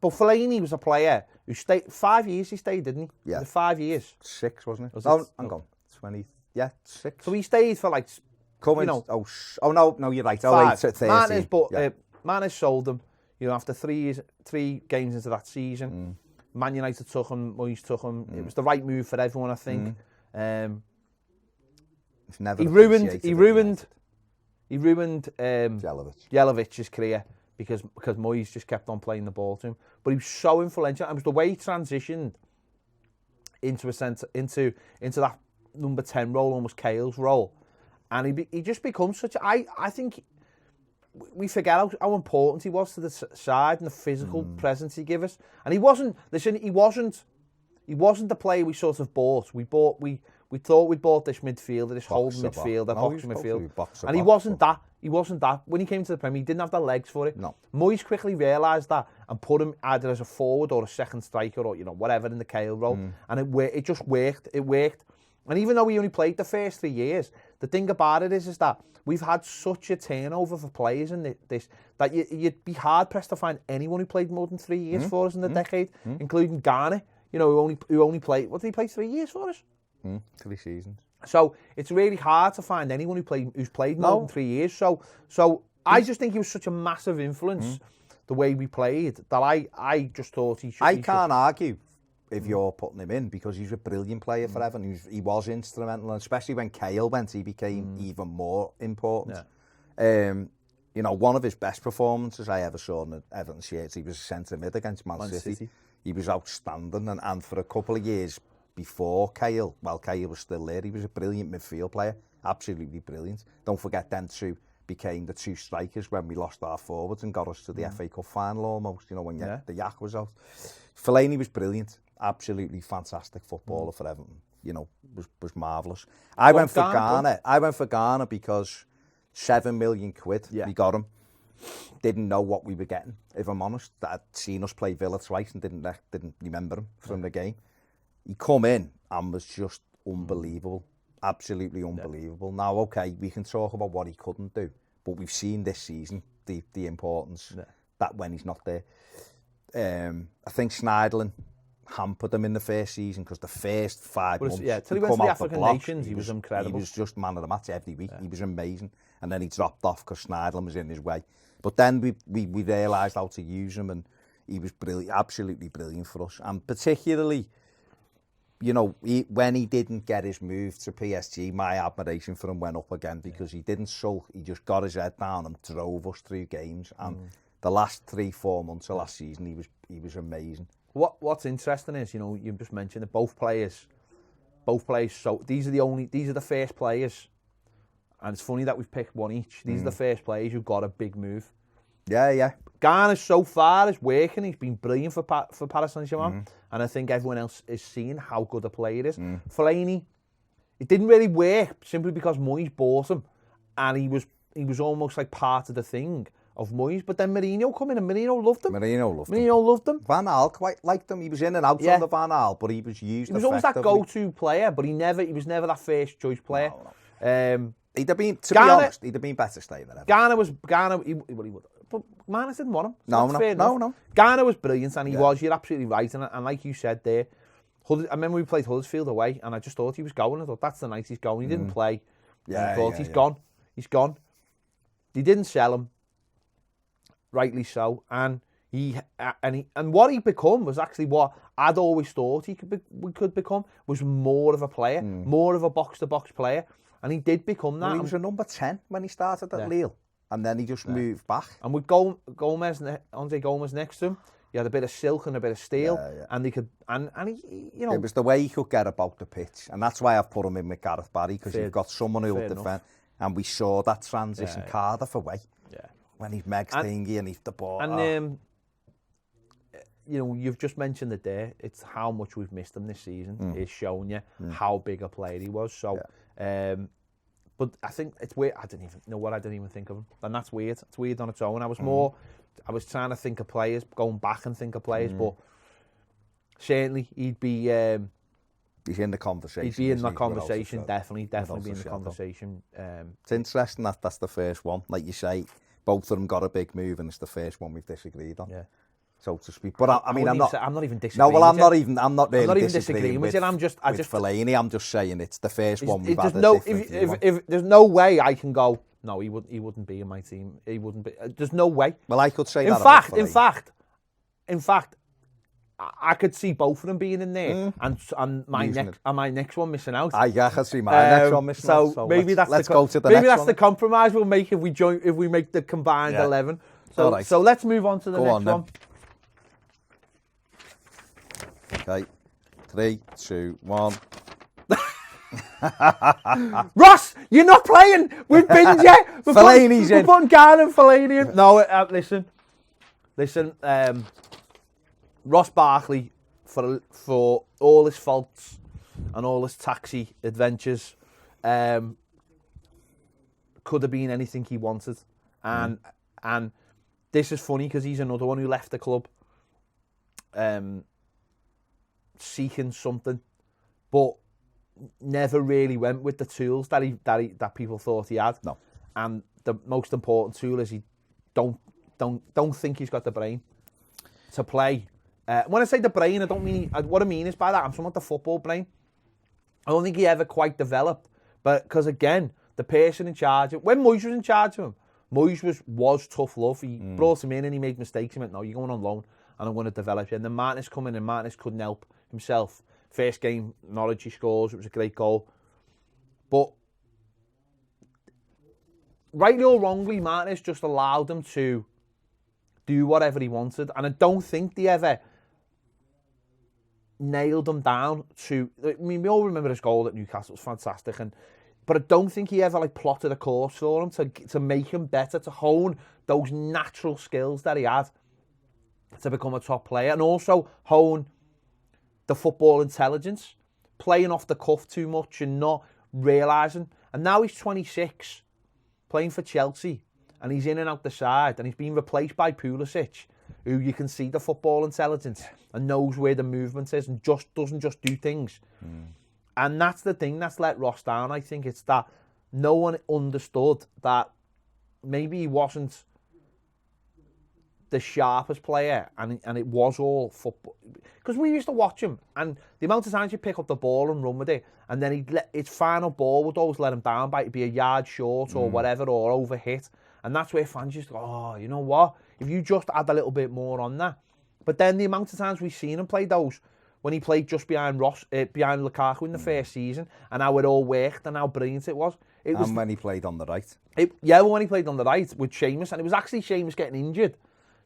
Fellaini was a player who stayed, 5 years he stayed, didn't he? Yeah. 5 years. 6, wasn't it? Hang on. 20, 6. So he stayed for like, no, you're right. 5. 30. Martinez sold him, after 3 games into that season. Man United took him, Moyes took him. It was the right move for everyone, I think. He ruined Jelovic's career because Moyes just kept on playing the ball to him. But he was so influential. And it was the way he transitioned into that number 10 role, almost Cahill's role. And he just becomes such I think we forget how important he was to the side and the physical presence he gave us. And he wasn't the player we sort of bought. We thought we'd bought this midfielder, this holding midfielder, boxing midfield. And he wasn't that. He wasn't that. When he came to the Premier, he didn't have the legs for it. No. Moyes quickly realised that and put him either as a forward or a second striker or, whatever in the Cahill role. And it just worked. It worked. And even though we only played the first 3 years, the thing about it is that we've had such a turnover for players in this that you'd be hard-pressed to find anyone who played more than 3 years for us in the decade, including Ghana, you know, who only played, what did he play, 3 years for us? 3 seasons. So it's really hard to find anyone who's played more than 3 years. So I just think he was such a massive influence, the way we played, that I just thought he should. I can't argue if you're putting him in, because he's a brilliant player for Everton. He was instrumental, and especially when Cahill went, he became even more important. Yeah. You know, one of his best performances I ever saw in the Everton shirts, he was centre mid against Man City. He was outstanding, and for a couple of years before Cahill, while Cahill was still there, he was a brilliant midfield player, absolutely brilliant. Don't forget, them two became the 2 strikers when we lost our forwards and got us to the FA Cup final almost, you know, when the yak was out. Fellaini was brilliant, absolutely fantastic footballer for Everton, you know, was marvellous. I went for Ghana because £7 million, we got him. Didn't know what we were getting, if I'm honest. I'd seen us play Villa twice and didn't remember him from the game. He come in and was just unbelievable, absolutely unbelievable. Now, okay, we can talk about what he couldn't do, but we've seen this season the importance that when he's not there. I think Schneiderlin hampered him in the first season, because the first 5 months, till he went to the African Nations, he was incredible. He was just man of the match every week. He was amazing, and then he dropped off because Schneiderlin was in his way. But then we realised how to use him, and he was brilliant, absolutely brilliant for us. And particularly, you know, when he didn't get his move to PSG, my admiration for him went up again, because he didn't sulk. He just got his head down and drove us through games. And the last 3-4 months of last season, he was amazing. What's interesting is, you know, you just mentioned that both players. So these are the first players, and it's funny that we've picked one each. These are the first players who got a big move. Yeah. Garner so far is working. He's been brilliant for Paris Saint-Germain, and I think everyone else is seeing how good a player he is. Fellaini, it didn't really work simply because Moyes bought him, and he was almost like part of the thing of Moyes. But then Mourinho come in, and Mourinho loved him. Mourinho loved him. Van Gaal quite liked him. He was in and out under Van Gaal, but he was used. He was always that go-to player, but he was never that first choice player. No. He'd have been, to be honest, he'd have been better staying there. Garner he would. But Marnus didn't want him. No. Garner was brilliant, and he was. You're absolutely right, and like you said there, I remember we played Huddersfield away, and I just thought he was going. I thought, that's the night he's going. He didn't play. I thought he's gone. He's gone. They didn't sell him, rightly so, and what he become was actually what I'd always thought we could become, was more of a player, more of a box-to-box player, and he did become that. Well, he was a number 10 when he started at Lille. And then he just moved back. And with Andre Gomez next to him, he had a bit of silk and a bit of steel, and he could, and he, you know, it was the way he could get about the pitch, and that's why I've put him in with Gareth Barry, because you've got someone who will defend, and we saw that transition Cardiff away, when he's Meg's thingy and he's the ball. And you know, you've just mentioned it there. It's how much we've missed him this season. It's showing you how big a player he was. So. But I think it's weird. I didn't even think of him, and that's weird. It's weird on its own. I was trying to think of players, going back and think of players, but certainly he'd be. He's in the conversation. He'd be in the conversation. Definitely be in the conversation. It's interesting that's the first one. Like you say, both of them got a big move, and it's the first one we've disagreed on. Yeah. So to speak, but I'm not even disagreeing. No, well, I'm not really disagreeing with you. Fellaini, I'm just saying it's the first one we've had. If there's no way I can go, no, he wouldn't be in my team. He wouldn't be. There's no way. Well, I could say in fact, I could see both of them being in there, and my next one missing out. I could see my next one missing out. So maybe let's go to the next one. Maybe that's the compromise we'll make if we make the combined 11. So let's move on to the next one. Okay, 3, 2, 1. Ross, you're not playing. We've been yet. Fellaini's in. We're putting Garner and Fellaini in. No, listen. Ross Barkley, for all his faults and all his taxi adventures, could have been anything he wanted, and this is funny because he's another one who left the club. Seeking something, but never really went with the tools that people thought he had. No, and the most important tool is he don't think he's got the brain to play When I say the brain, I don't mean... What I mean is by that, I'm talking about the football brain. I don't think he ever quite developed. But because, again, the person in charge... When Moyes was in charge of him, Moyes was tough love. He brought him in and he made mistakes. He went, no, you're going on loan and I'm going to develop you. And then Martinez come in and Martinez couldn't help himself. First game, Norwich, he scores. It was a great goal. But rightly or wrongly, Martinez just allowed him to do whatever he wanted. And I don't think they ever nailed him down to... I mean, we all remember his goal at Newcastle. It was fantastic. But I don't think he ever plotted a course for him to make him better, to hone those natural skills that he had to become a top player, and also hone the football intelligence, playing off the cuff too much and not realising. And now he's 26, playing for Chelsea, and he's in and out the side, and he's been replaced by Pulisic, who you can see the football intelligence and knows where the movement is and just doesn't just do things. And that's the thing that's let Ross down. I think it's that no one understood that maybe he wasn't the sharpest player, and it was all football. Because we used to watch him, and the amount of times he'd pick up the ball and run with it, and then his final ball would always let him down by it'd be a yard short or whatever, or over hit. And that's where fans used to go, oh, you know what? If you just add a little bit more on that. But then the amount of times we've seen him play those, when he played just behind behind Lukaku in the first season, and how it all worked and how brilliant it was. And when he played on the right. When he played on the right with Seamus, and it was actually Seamus getting injured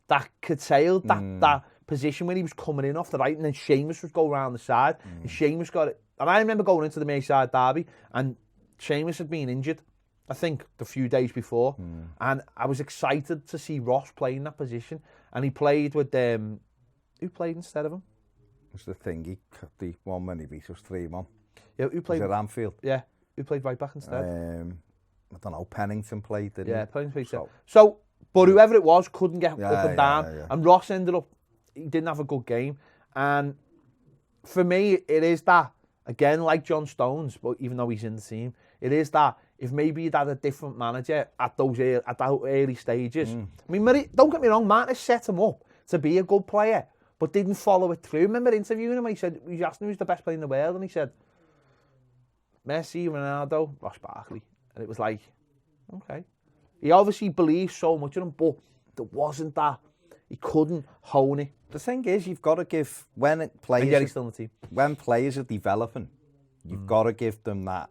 that curtailed that position when he was coming in off the right, and then Seamus would go around the side, and Seamus got it. And I remember going into the Merseyside derby, and Seamus had been injured, I think, the few days before, and I was excited to see Ross play in that position, and he played with who played instead of him? It was the thingy, the one when he beat us 3-1. Yeah, who played? Was it Anfield? Yeah, who played right back instead? I don't know, Pennington played, didn't he? Yeah, Pennington played. So, but whoever it was couldn't get up and down. Yeah. And Ross ended up, he didn't have a good game. And for me, it is that, again, like John Stones, but even though he's in the team, it is that if maybe you'd had a different manager at those early stages. I mean, don't get me wrong, Martinez set him up to be a good player, but didn't follow it through. Remember interviewing him, he asked him who's the best player in the world, and he said, Messi, Ronaldo, Ross Barkley. And it was like, okay. He obviously believes so much in him, but there wasn't that. He couldn't hone it. The thing is, you've got to give, he's still in the team. When players are developing, you've got to give them that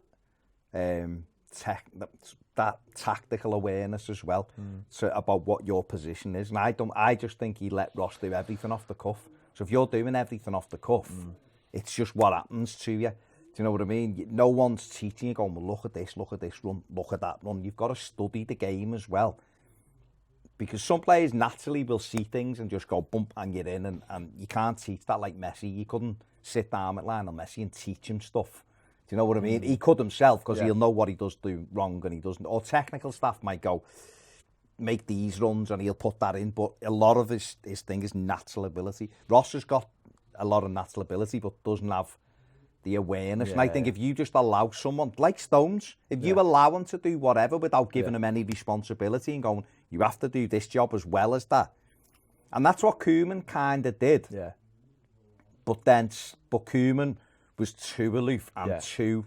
that tactical awareness as well, about what your position is. And I just think he let Ross do everything off the cuff. So if you're doing everything off the cuff, it's just what happens to you. Do you know what I mean? No one's teaching you going, well, look at this run, look at that run. You've got to study the game as well. Because some players naturally will see things and just go bump and you're in, and you can't teach that like Messi. You couldn't sit down with Lionel Messi and teach him stuff. Do you know what I mean? He could himself, because he'll know what he does do wrong and he doesn't. Or technical staff might go, make these runs, and he'll put that in. But a lot of his thing is natural ability. Ross has got a lot of natural ability, but doesn't have the awareness. And I think if you just allow someone, like Stones, if you allow him to do whatever without giving him any responsibility and going, you have to do this job as well as that. And that's what Koeman kind of did. Yeah. But Koeman was too aloof and too...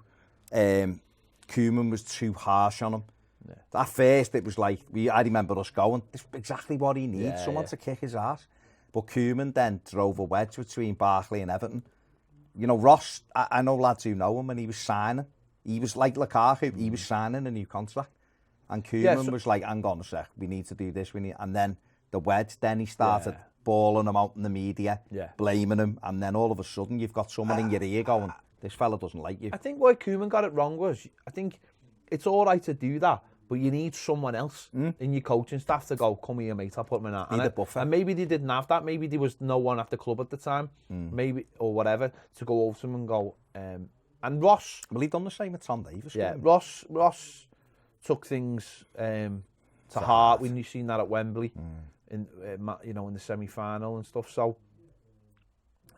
Koeman was too harsh on him. Yeah. At first, it was like, I remember us going, this is exactly what he needs, someone to kick his ass. But Koeman then drove a wedge between Barkley and Everton. You know, Ross, I know lads who know him, and he was signing. He was like Lukaku, he was signing a new contract. And Koeman was like, hang on a sec, we need to do this, and then the wedge, then he started balling him out in the media, blaming him, and then all of a sudden you've got someone in your ear going, this fella doesn't like you. I think where Koeman got it wrong was, I think it's all right to do that, but you need someone else in your coaching staff to go, come here, mate, I'll put him in that. Need a buffer. And maybe they didn't have that. Maybe there was no one at the club at the time, maybe, or whatever, to go over to him and go. And Ross... Well, he done the same with Tom Davis. Yeah, Ross took things to heart when you seen that at Wembley, in the semi-final and stuff. So,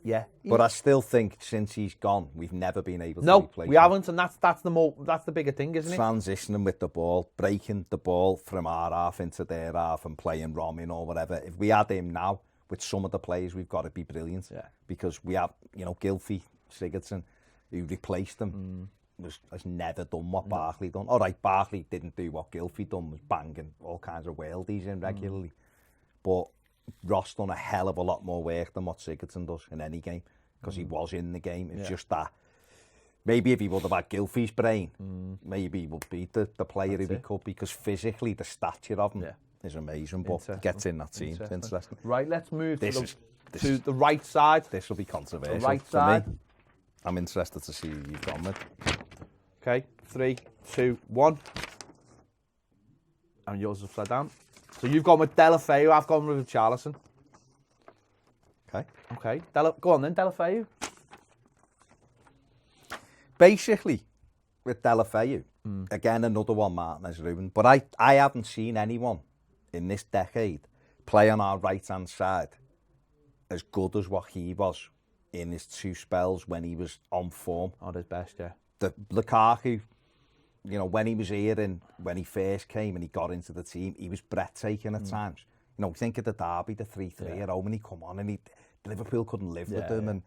yeah. But I still think since he's gone, we've never been able to replace him. No, we haven't, and that's the bigger thing, isn't it? Transitioning with the ball, breaking the ball from our half into their half and playing Romin or whatever. If we had him now, with some of the players, we've got to be brilliant. Because we have, you know, Gylfi, Sigurdsson, who replaced them, has never done what Barkley done. All right, Barkley didn't do what Gylfi done, was banging all kinds of worldies in regularly. But Ross done a hell of a lot more work than what Sigurdsson does in any game, because he was in the game. It's just that, maybe if he would have had Gylfi's brain, maybe he would be the player he could, because physically the stature of him is amazing, but gets in that team. It's interesting. Right, let's move to the right side. This will be controversial. The right side. Me. I'm interested to see who you've gone with. Okay, 3, 2, 1. And yours have slid down. So you've gone with Deulofeu, I've gone with Richarlison. Okay. Go on then, Deulofeu. Basically, with Deulofeu, again, another one Martin has ruined, but I haven't seen anyone in this decade play on our right-hand side as good as what he was in his 2 spells when he was on form. At his best, yeah. The Lukaku, you know, when he was here and when he first came and he got into the team, he was breathtaking at times. You know, think of the derby, the 3-3 at home, and he come on and Liverpool couldn't live with him. And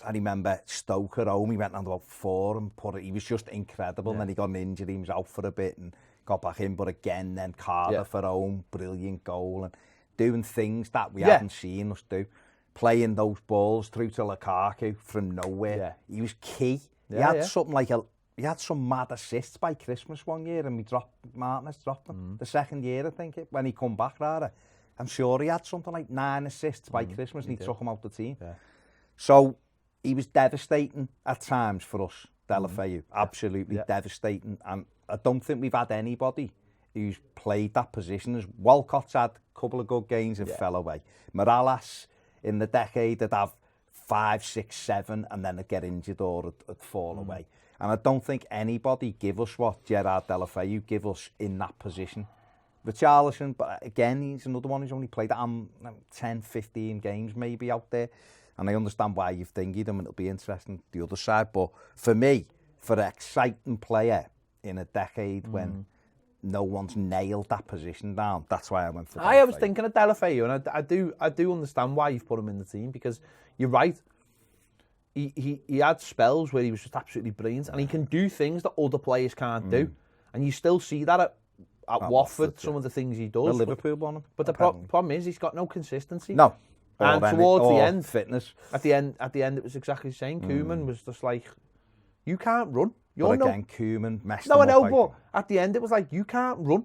I remember Stoke at home, he went on about 4 and he was just incredible. And then he got an injury, he was out for a bit and got back in, but again, then Cardiff at home, brilliant goal, and doing things that we haven't seen us do. Playing those balls through to Lukaku from nowhere. He was key. He had something like he had some mad assists by Christmas one year, and Martinez dropped them. The second year, I think, when he come back, rather. I'm sure he had something like 9 assists by Christmas, and he took him out the team. So he was devastating at times for us, Deulofeu. Absolutely devastating. And I don't think we've had anybody who's played that position. As Walcott's had a couple of good games and fell away. Morales in the decade would have 5, 6, 7, and then it'd get injured or it'd fall away. And I don't think anybody give us what Gerard Deulofeu give us in that position. Richarlison, but again, he's another one who's only played 10, 15 games maybe out there. And I understand why you've thingied him, and it'll be interesting the other side. But for me, for an exciting player in a decade when no one's nailed that position down, that's why I went for Deulofeu. I was thinking of Deulofeu, and I do understand why you've put him in the team, because you're right. He had spells where he was just absolutely brilliant, and he can do things that other players can't do. And you still see that at Watford, some of the things he does. The Liverpool won him. But the problem is he's got no consistency. No. And towards the end, fitness. At the end, it was exactly the same. Koeman was just like, you can't run. But again, Koeman messed him up. No, I know, but at the end it was like, you can't run.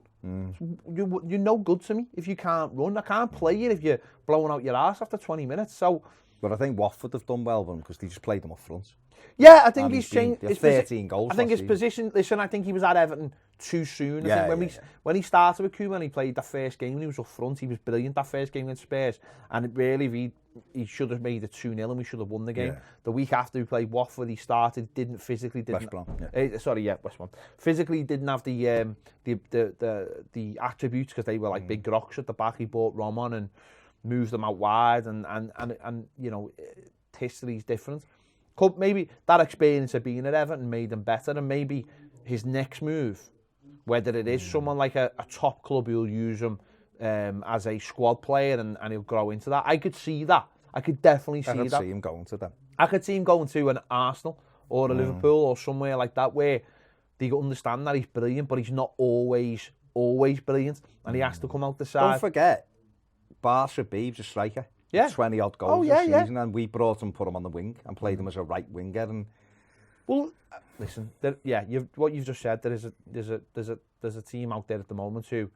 You're no good to me if you can't run. I can't play you if you're blowing out your arse after 20 minutes. So, but I think Watford have done well with him because they just played him up front. Yeah, I think he's changed. His 13 goals. I think his position. Listen, I think he was at Everton too soon. I think when he started with Koeman, he played that first game and he was up front. He was brilliant that first game against Spurs, and it really he should have made it 2-0 and we should have won the game. The week after we played Watford, he started, West Brom. West Brom. Physically didn't have the attributes because they were like big rocks at the back. He brought Rom on and moved them out wide, and you know, history's different. Maybe that experience of being at Everton made him better, and maybe his next move, whether it is someone like a top club who'll use him as a squad player and he'll grow into that. I could see that. I could definitely see that. I could see him going to them. I could see him going to an Arsenal or a Liverpool or somewhere like that where they understand that he's brilliant, but he's not always brilliant, and he has to come out the side. Don't forget, Barca B was a striker. 20 odd goals this season, and we brought him, put him on the wing, and played him as a right winger. And well, listen, what you've just said, there's a team out there at the moment who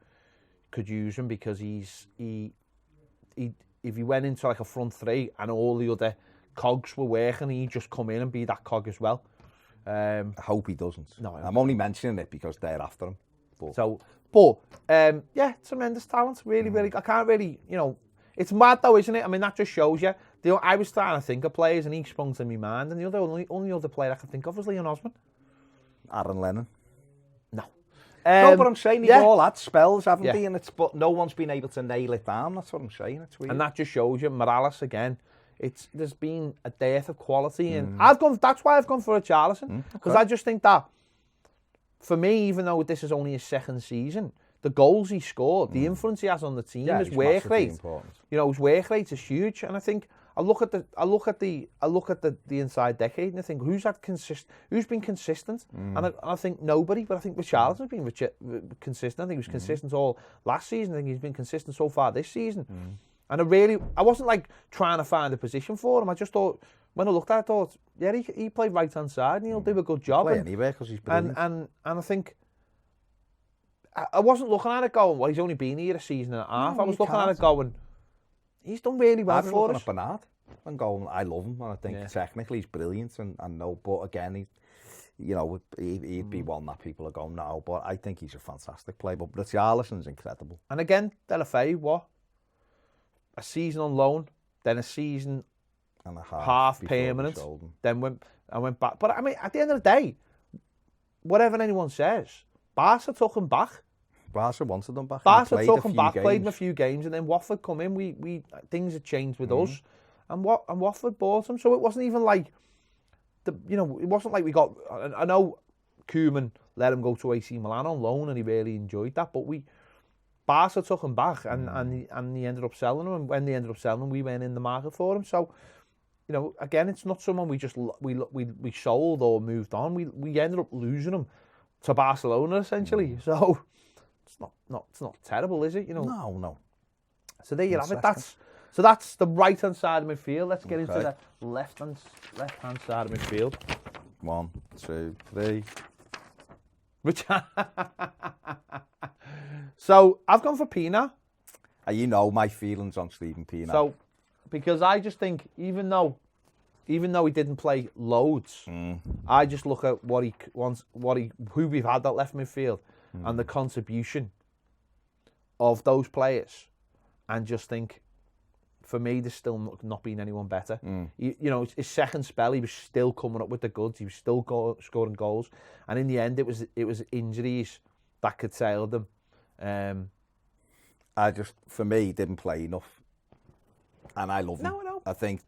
could use him because he if he went into like a front three and all the other cogs were working, he'd just come in and be that cog as well. I hope he doesn't. No, I'm only mentioning it because they're after him. Tremendous talent, really. I can't really, you know. It's mad though, isn't it? I mean, that just shows you. I was trying to think of players and he sprung to my mind, and the only other player I could think of was Leon Osman. Aaron Lennon. No. No, but I'm saying they've all had spells, haven't they? And but no one's been able to nail it down. That's what I'm saying. It's weird. And that just shows you, Morales again. There's been a dearth of quality, and that's why I've gone for Richarlison, because I just think that for me, even though this is only his second season, the goals he scored, the influence he has on the team, his work rate. You know, his work rate is huge, and I think I look at the inside decade and I think who's been consistent, and I think nobody, but I think Richarlison's been consistent. I think he was consistent all last season. I think he's been consistent so far this season, and I wasn't like trying to find a position for him. I just thought when I looked at it, I thought, yeah, he played right hand side and he'll do a good job. Play anywhere because he's brilliant. And I think I wasn't looking at it going, well, he's only been here a season and a half. I was looking at it going, he's done really well for us. Bernard and going, I love him, and I think technically he's brilliant, and no, but again, he'd be one that people are going, no, but I think he's a fantastic player. But Richarlison's incredible. And again, Delafeu, what? A season on loan, then a season and a half permanent, then I went back. But I mean, at the end of the day, whatever anyone says, Barca took him back. Barca wanted him back. Barca took him back, played him a few games, and then Watford come in. We things had changed with us, and Watford bought him. So it wasn't even like it wasn't like we got. I know Koeman let him go to AC Milan on loan, and he really enjoyed that. But Barca took him back, and he ended up selling him. And when they ended up selling him, we went in the market for him. So, again, it's not someone we just we sold or moved on. We ended up losing him to Barcelona essentially. So it's not terrible, is it? No. So there you have it. That's the right hand side of midfield. Let's get into the left hand side of midfield. 1, 2, 3. Which so I've gone for Pina. You know my feelings on Steven Pienaar. So because I just think even though he didn't play loads, I just look at what he wants, who we've had that left midfield, and the contribution of those players, and just think, for me, there's still not been anyone better. His second spell, he was still coming up with the goods. He was still scoring goals, and in the end, it was injuries that curtailed them. For me, he didn't play enough, and I love him. No. I think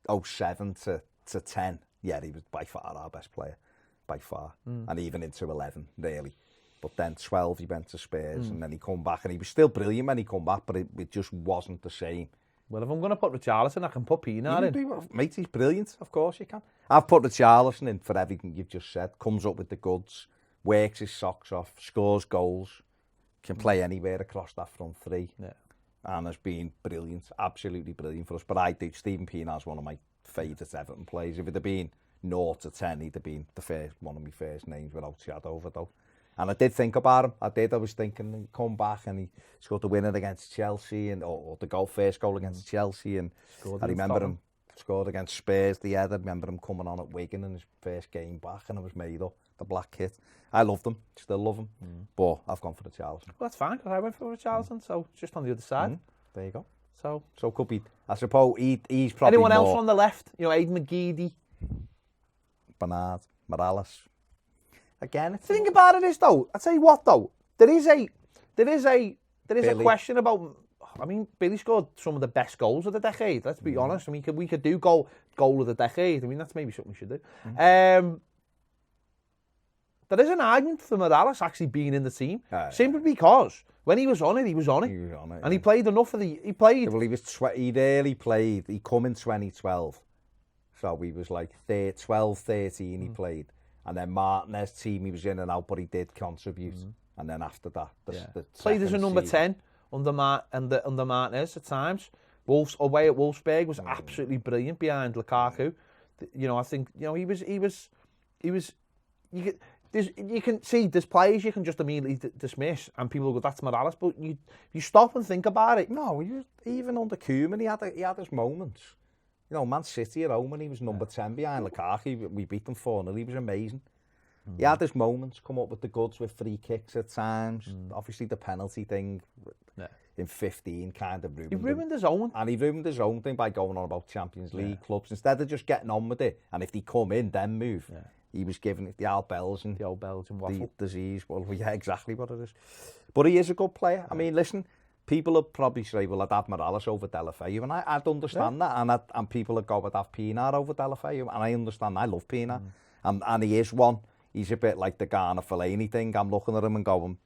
07 to 10, yeah, he was by far our best player, by far, and even into 11, really. But then 12, he went to Spurs, and then he come back, and he was still brilliant when he come back, but it just wasn't the same. Well, if I'm going to put Richarlison, I can put Pienaar in. Mate, he's brilliant, of course you can. I've put Richarlison in for everything you've just said. Comes up with the goods, works his socks off, scores goals, can play anywhere across that front three. Yeah. And has been brilliant, absolutely brilliant for us. But I think Steven Pienaar's one of my favourite Everton players. If it had been 0 to 10, he'd have been one of my first names without shadow of a doubt. And I did think about him. I was thinking he'd come back and he scored the winner against Chelsea, or the first goal against Chelsea. And I remember him scored against Spurs the other. I remember him coming on at Wigan in his first game back, and it was made up, the black kit. I loved him, still love him, but I've gone for Richarlison. Well, that's fine, because I went for Richarlison, so it's just on the other side. There you go. So could be, I suppose, he's probably anyone else on the left? Aidan McGeady, Bernard, Morales. Again, the thing about it is, though, I tell you what, though, there is a question about. I mean, Billy scored some of the best goals of the decade. Let's be honest. I mean, we could do goal of the decade. I mean, that's maybe something we should do. There is an argument for Morales actually being in the team, simply because when he was on it, he was on it, and he played enough of the. He played. Well, he really played. He come in 2012, so he was like 12, 13. He played. And then Martinez team, he was in and out, but he did contribute. And then after that, the played as a number 10 under Martinez at times. Away at Wolfsburg was absolutely brilliant behind Lukaku. I think he was. You can see there's players you can just immediately dismiss, and people go, "That's Morales," but you stop and think about it. No, even under Koeman, he had his moments. Man City at home when he was number 10 behind Lukaku, we beat them 4-0, he was amazing. He had his moments, come up with the goods with free kicks at times. Obviously the penalty thing in 15 kind of ruined He ruined his own. And he ruined his own thing by going on about Champions League clubs. Instead of just getting on with it, and if they come in, then move. He was giving it the old Belgian waffle disease. Well, yeah, exactly what it is. But he is a good player. I mean, listen, people would probably say, well, I'd have Morales over Delafeu, and I'd understand that, and people would go, I'd have Pienaar over Delafeu, and I understand, I love Pienaar, and he is one. He's a bit like the Garner Fellaini thing. I'm looking at him and going,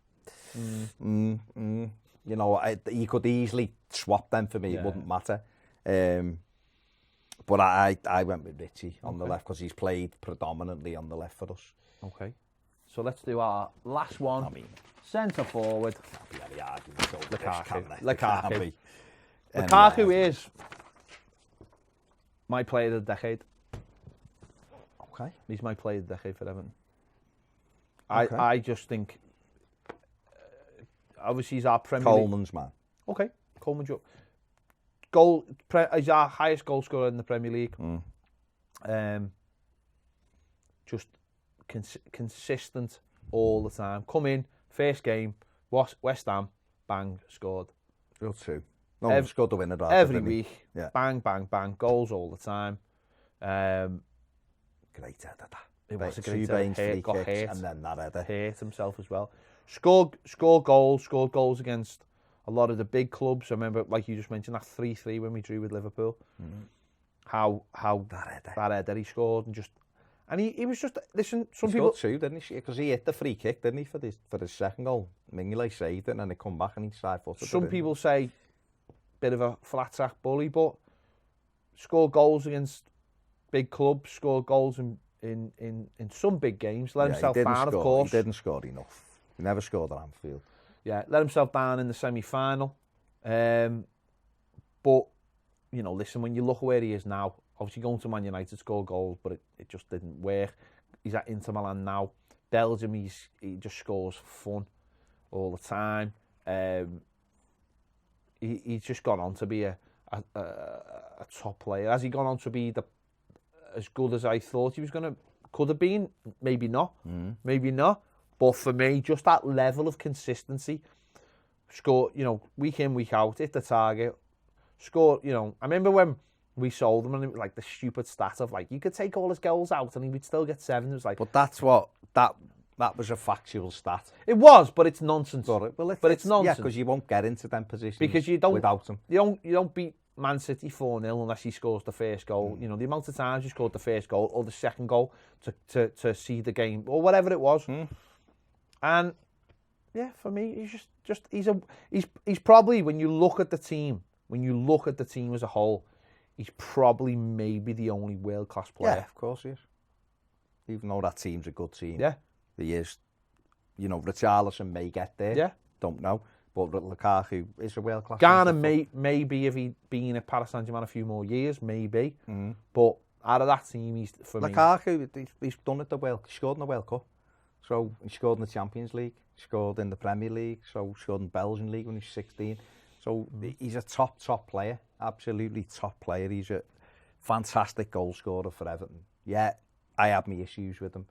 You know, you could easily swap them for me. It wouldn't matter. But I went with Richie on the left because he's played predominantly on the left for us. Okay. So let's do our last one. I mean, centre forward. Can't be any argument over this, Lukaku. can there? Lukaku. Lukaku is my player of the decade. Okay. He's my player of the decade for Everton. Okay. I just think, obviously he's our Premier Coleman's League. man. Okay, Coleman's up. He's our highest goal scorer in the Premier League. Just consistent all the time. Come in, first game, West Ham, bang, scored. Real true. No one scored the winner every week. Yeah. Bang, bang, bang, goals all the time. Great header, that. It was a great header. got hurt, and then that header. Hurt himself as well. Scored goals against a lot of the big clubs. I remember, like you just mentioned, that 3-3 when we drew with Liverpool. How that header he scored, and he was just, listen, some people scored two, didn't he? Because he hit the free kick, didn't he, for his second goal. Mingley saved it, and then he come back and he side-footed. Some people say bit of a flat track bully, but scored goals against big clubs, scored goals in some big games, let himself down, of course. He didn't score enough. He never scored at Anfield. Yeah, let himself down in the semi-final. But, you know, listen, when you look where he is now, obviously going to Man United, score goals, but it just didn't work. He's at Inter Milan now. Belgium, he just scores for fun all the time. He's just gone on to be a top player. Has he gone on to be as good as I thought he was could have been? Maybe not. Maybe not. But for me, just that level of consistency, score, you know, week in, week out, hit the target, score, you know. I remember when we sold him, and it was like the stupid stat of like, you could take all his goals out and he would still get 7. It was like, but that was a factual stat. It was, but it's nonsense. But it's nonsense. Yeah, because you won't get into them positions because you don't, without him. You don't beat Man City 4-0 unless he scores the first goal. You know, the amount of times he scored the first goal or the second goal to see the game or whatever it was. And yeah, for me, he's probably, when you look at the team as a whole, he's probably maybe the only world-class player. Yeah, of course he is. Even though that team's a good team. Yeah. He is. You know, Richarlison may get there. Yeah. Don't know. But Lukaku is a world-class player. Garner maybe if he'd been at Paris Saint-Germain a few more years, maybe. But out of that team, he's, for me... Lukaku, he's done it he scored in the World Cup. So he scored in the Champions League, scored in the Premier League, so scored in the Belgian League when he was 16. So he's a top player, absolutely top player. He's a fantastic goal scorer for Everton. Yeah, I have my issues with him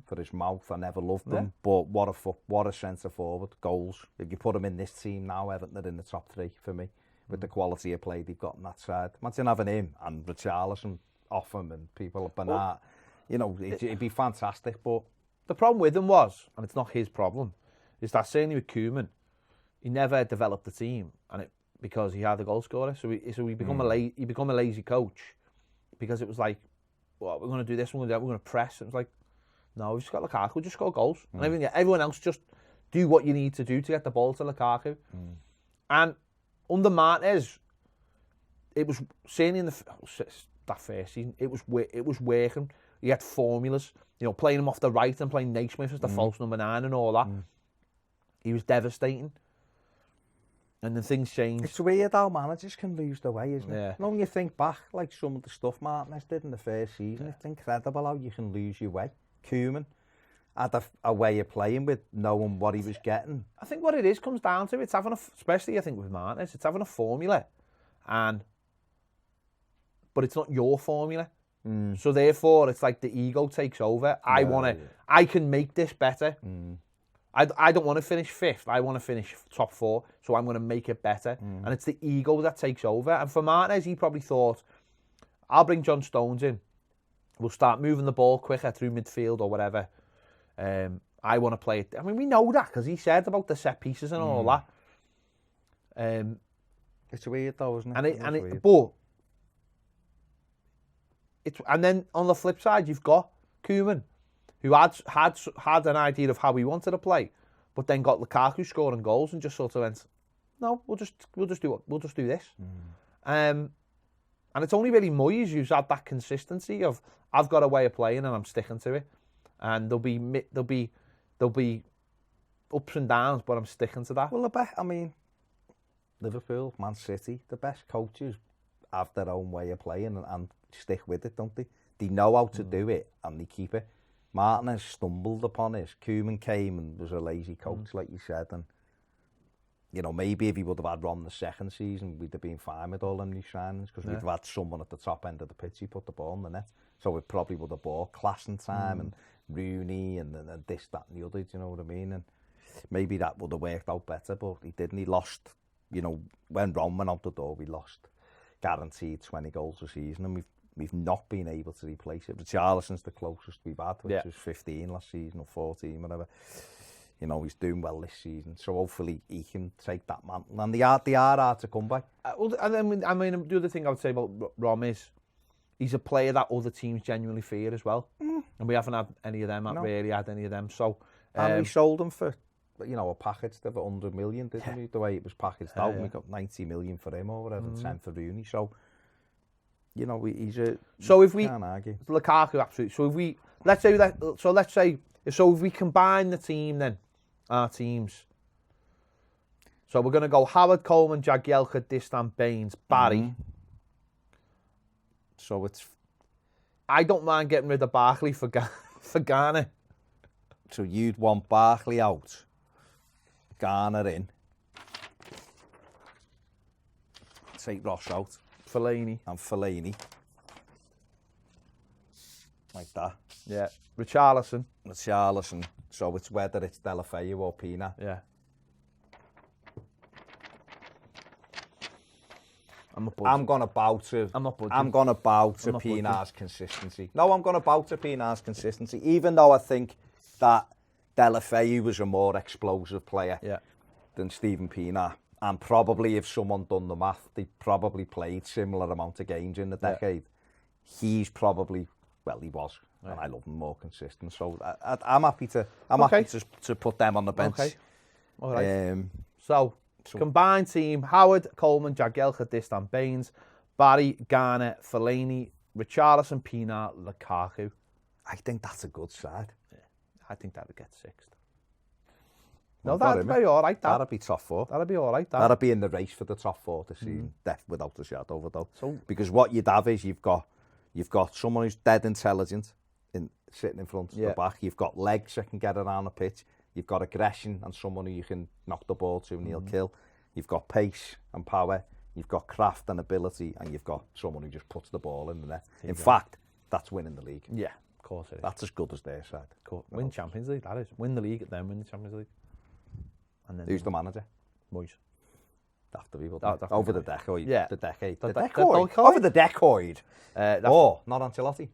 for his mouth. I never loved him, but what a centre forward, goals. If you put him in this team now, Everton are in the top 3 for me with the quality of play they've got on that side. Imagine having him and Richarlison off him and people at Bernard. You know, it'd be fantastic, but... The problem with him was, and it's not his problem, is that certainly with Koeman, he never developed the team, and because he had the goal scorer. So he become a lazy coach, because it was like, well, we're going to do this, we're going to press. It was like, no, we've just got Lukaku, just score goals, and everyone else just do what you need to do to get the ball to Lukaku. And under Martinez, it was certainly in that first season, it was working. He had formulas, you know, playing him off the right and playing Naismith as the false number 9 and all that. He was devastating. And then things changed. It's weird how managers can lose their way, isn't it? Yeah. When you think back, like some of the stuff Martinez did in the first season, it's incredible how you can lose your way. Koeman had a way of playing with knowing what he was getting. I think what it is comes down to, it's having especially I think with Martinez, it's having a formula. But it's not your formula. So therefore, it's like the ego takes over. I can make this better. I don't want to finish 5th. I want to finish top 4. So I'm going to make it better. And it's the ego that takes over. And for Martinez, he probably thought, I'll bring John Stones in. We'll start moving the ball quicker through midfield or whatever. I want to play it. I mean, we know that because he said about the set pieces and all that. It's weird though, isn't it? And then on the flip side, you've got Koeman, who had an idea of how he wanted to play, but then got Lukaku scoring goals and just sort of went, no, we'll just do this. And it's only really Moyes who's had that consistency of I've got a way of playing and I'm sticking to it. And there'll be ups and downs, but I'm sticking to that. Well, I mean, Liverpool, Man City, the best coaches have their own way of playing and stick with it, don't they? They know how to do it and they keep it. Martin has stumbled upon it. Koeman came and was a lazy coach, like you said, and you know, maybe if he would have had Ron the second season, we'd have been fine with all them new signings because we'd have had someone at the top end of the pitch who put the ball in the net. So it probably would have bought class and time and Rooney and this, that and the other, do you know what I mean? And maybe that would have worked out better, but he didn't. He lost, you know, when Ron went out the door, we lost guaranteed 20 goals a season and we've not been able to replace it. Richarlison's the closest we've had, which was 15 last season or 14, whatever. You know, he's doing well this season, so hopefully he can take that mantle. And they are hard to come by. And then, I mean, the other thing I would say about Rom is he's a player that other teams genuinely fear as well. And we haven't had any of them, really had any of them. So, and we sold them for, you know, a package of 100 million, didn't we? The way it was packaged out, we got 90 million for him or whatever, 10 for Rooney. So, you know, he's a. So if we can't argue. Lukaku, absolutely. So if we if we combine the team, then our teams. So we're going to go Howard, Coleman, Jagielka, Distan, Baines, Barry. So it's. I don't mind getting rid of Barkley for Garner. So you'd want Barkley out, Garner in, take Ross out. Fellaini. And Fellaini. Like that. Yeah. Richarlison. So it's whether it's Deulofeu or Pina. Yeah. I'm going to bow to. I'm not budging. I'm going to bow to Pina's consistency. No, I'm going to bow to Pina's consistency. Even though I think that Deulofeu was a more explosive player than Steven Pienaar. And probably if someone done the math, they probably played similar amount of games in the decade. He's probably, well, he was, and I love him, more consistent. So I'm happy to put them on the bench. Okay. All right. So combined team: Howard, Coleman, Jagielka, Distan, Baines, Barry, Garner, Fellaini, Richarlison, Pienaar, Lukaku. I think that's a good side. Yeah, I think that would get sixth. No, that'd be all right. That'd be top four. That'd be all right. That'd be in the race for the top four this season, without a shadow of a doubt. So, because what you'd have is you've got someone who's dead intelligent sitting in front of the back. You've got legs that can get around the pitch. You've got aggression and someone who you can knock the ball to and he'll kill. You've got pace and power. You've got craft and ability, and you've got someone who just puts the ball in the net. In fact, that's winning the league. Yeah, of course it is. That's as good as their side. Cool. Win Champions League, that is. Win the league, then win the Champions League. And then who's the manager? Moyes. Have to be, over the decade. Yeah. The decade. The decade. Over the decade. Not Ancelotti.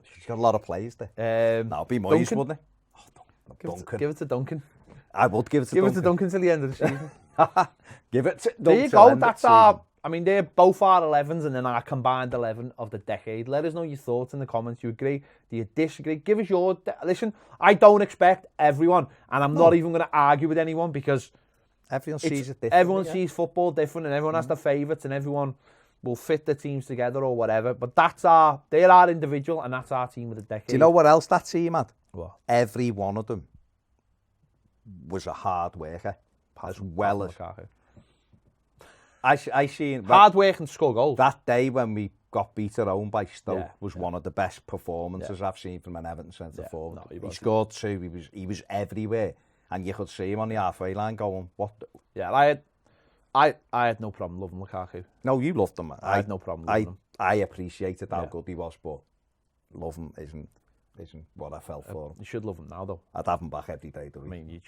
He's got a lot of players there. That'll be Moyes, Duncan. wouldn't it? Oh, Duncan. Give it to Duncan. I would give it to Duncan. Duncan. Give it to Duncan till the end of the season. Give it to Duncan. There you go. That's our. I mean, they're both our 11s and then our combined 11 of the decade. Let us know your thoughts in the comments. You agree? Do you disagree? Give us your... Listen, I don't expect everyone, and I'm not even going to argue with anyone because... Everyone sees it different. Everyone sees football different and everyone has their favourites and everyone will fit the teams together or whatever. But they're our individual and that's our team of the decade. Do you know what else that team had? What? Every one of them was a hard worker as well as... I seen hard work and score goals. That day when we got beat at home by Stoke was one of the best performances I've seen from an Everton centre forward. No, he scored two. He was everywhere, and you could see him on the halfway line going, "What?" Yeah, I had no problem loving Lukaku. No, you loved him. I had no problem loving him. I appreciated how good he was, but love him isn't what I felt for him. You should love him now, though. I'd have him back every day. I mean,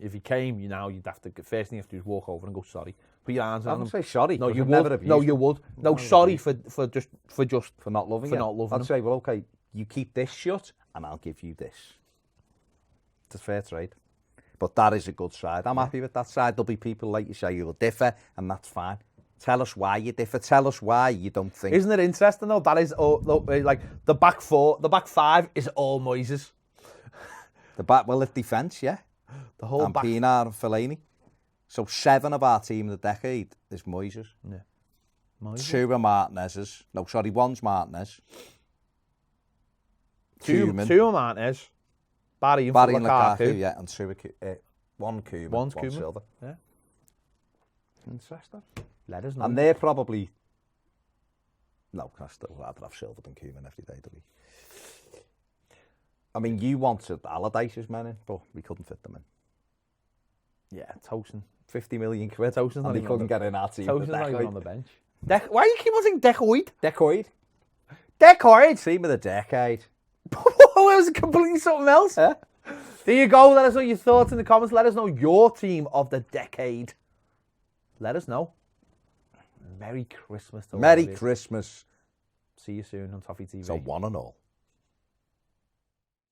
if he came, you'd have to. First thing you have to do is walk over and go sorry. Put your hands on him. I wouldn't say sorry. No, you would. No, you would. No, sorry for not loving him. Not loving him. I'd say, well, okay, you keep this shut, and I'll give you this. It's a fair trade. But that is a good side. I'm happy with that side. There'll be people like you say who will differ, and that's fine. Tell us why you differ. Tell us why you don't think. Isn't it interesting though? That is like the back four, the back five is all Moises. The defence, yeah. The whole and Pienaar and Fellaini. So 7 of our team of the decade is Moises. Yeah. Moises. 2 are Martinez's. No, sorry, 1's Martinez. 2 are Martinez. Barry and Lukaku. Yeah, and 2 are 1 Koeman, 1 Silva. Yeah. Interesting. Let us know. And they're probably... No, I still rather have Silva than Koeman every day of the week. I mean, you wanted Allardyce's men in, but we couldn't fit them in. Yeah, Tosin. 50 million quid. Tosin's not and he couldn't get in our team. Tosin's not even on the bench. Why do you keep on saying Decoid? Decoid? Team of the decade. It was completely something else. Yeah. There you go. Let us know your thoughts in the comments. Let us know your team of the decade. Let us know. Merry Christmas to all of you. Merry Christmas. See you soon on Toffee TV. So 1 and all.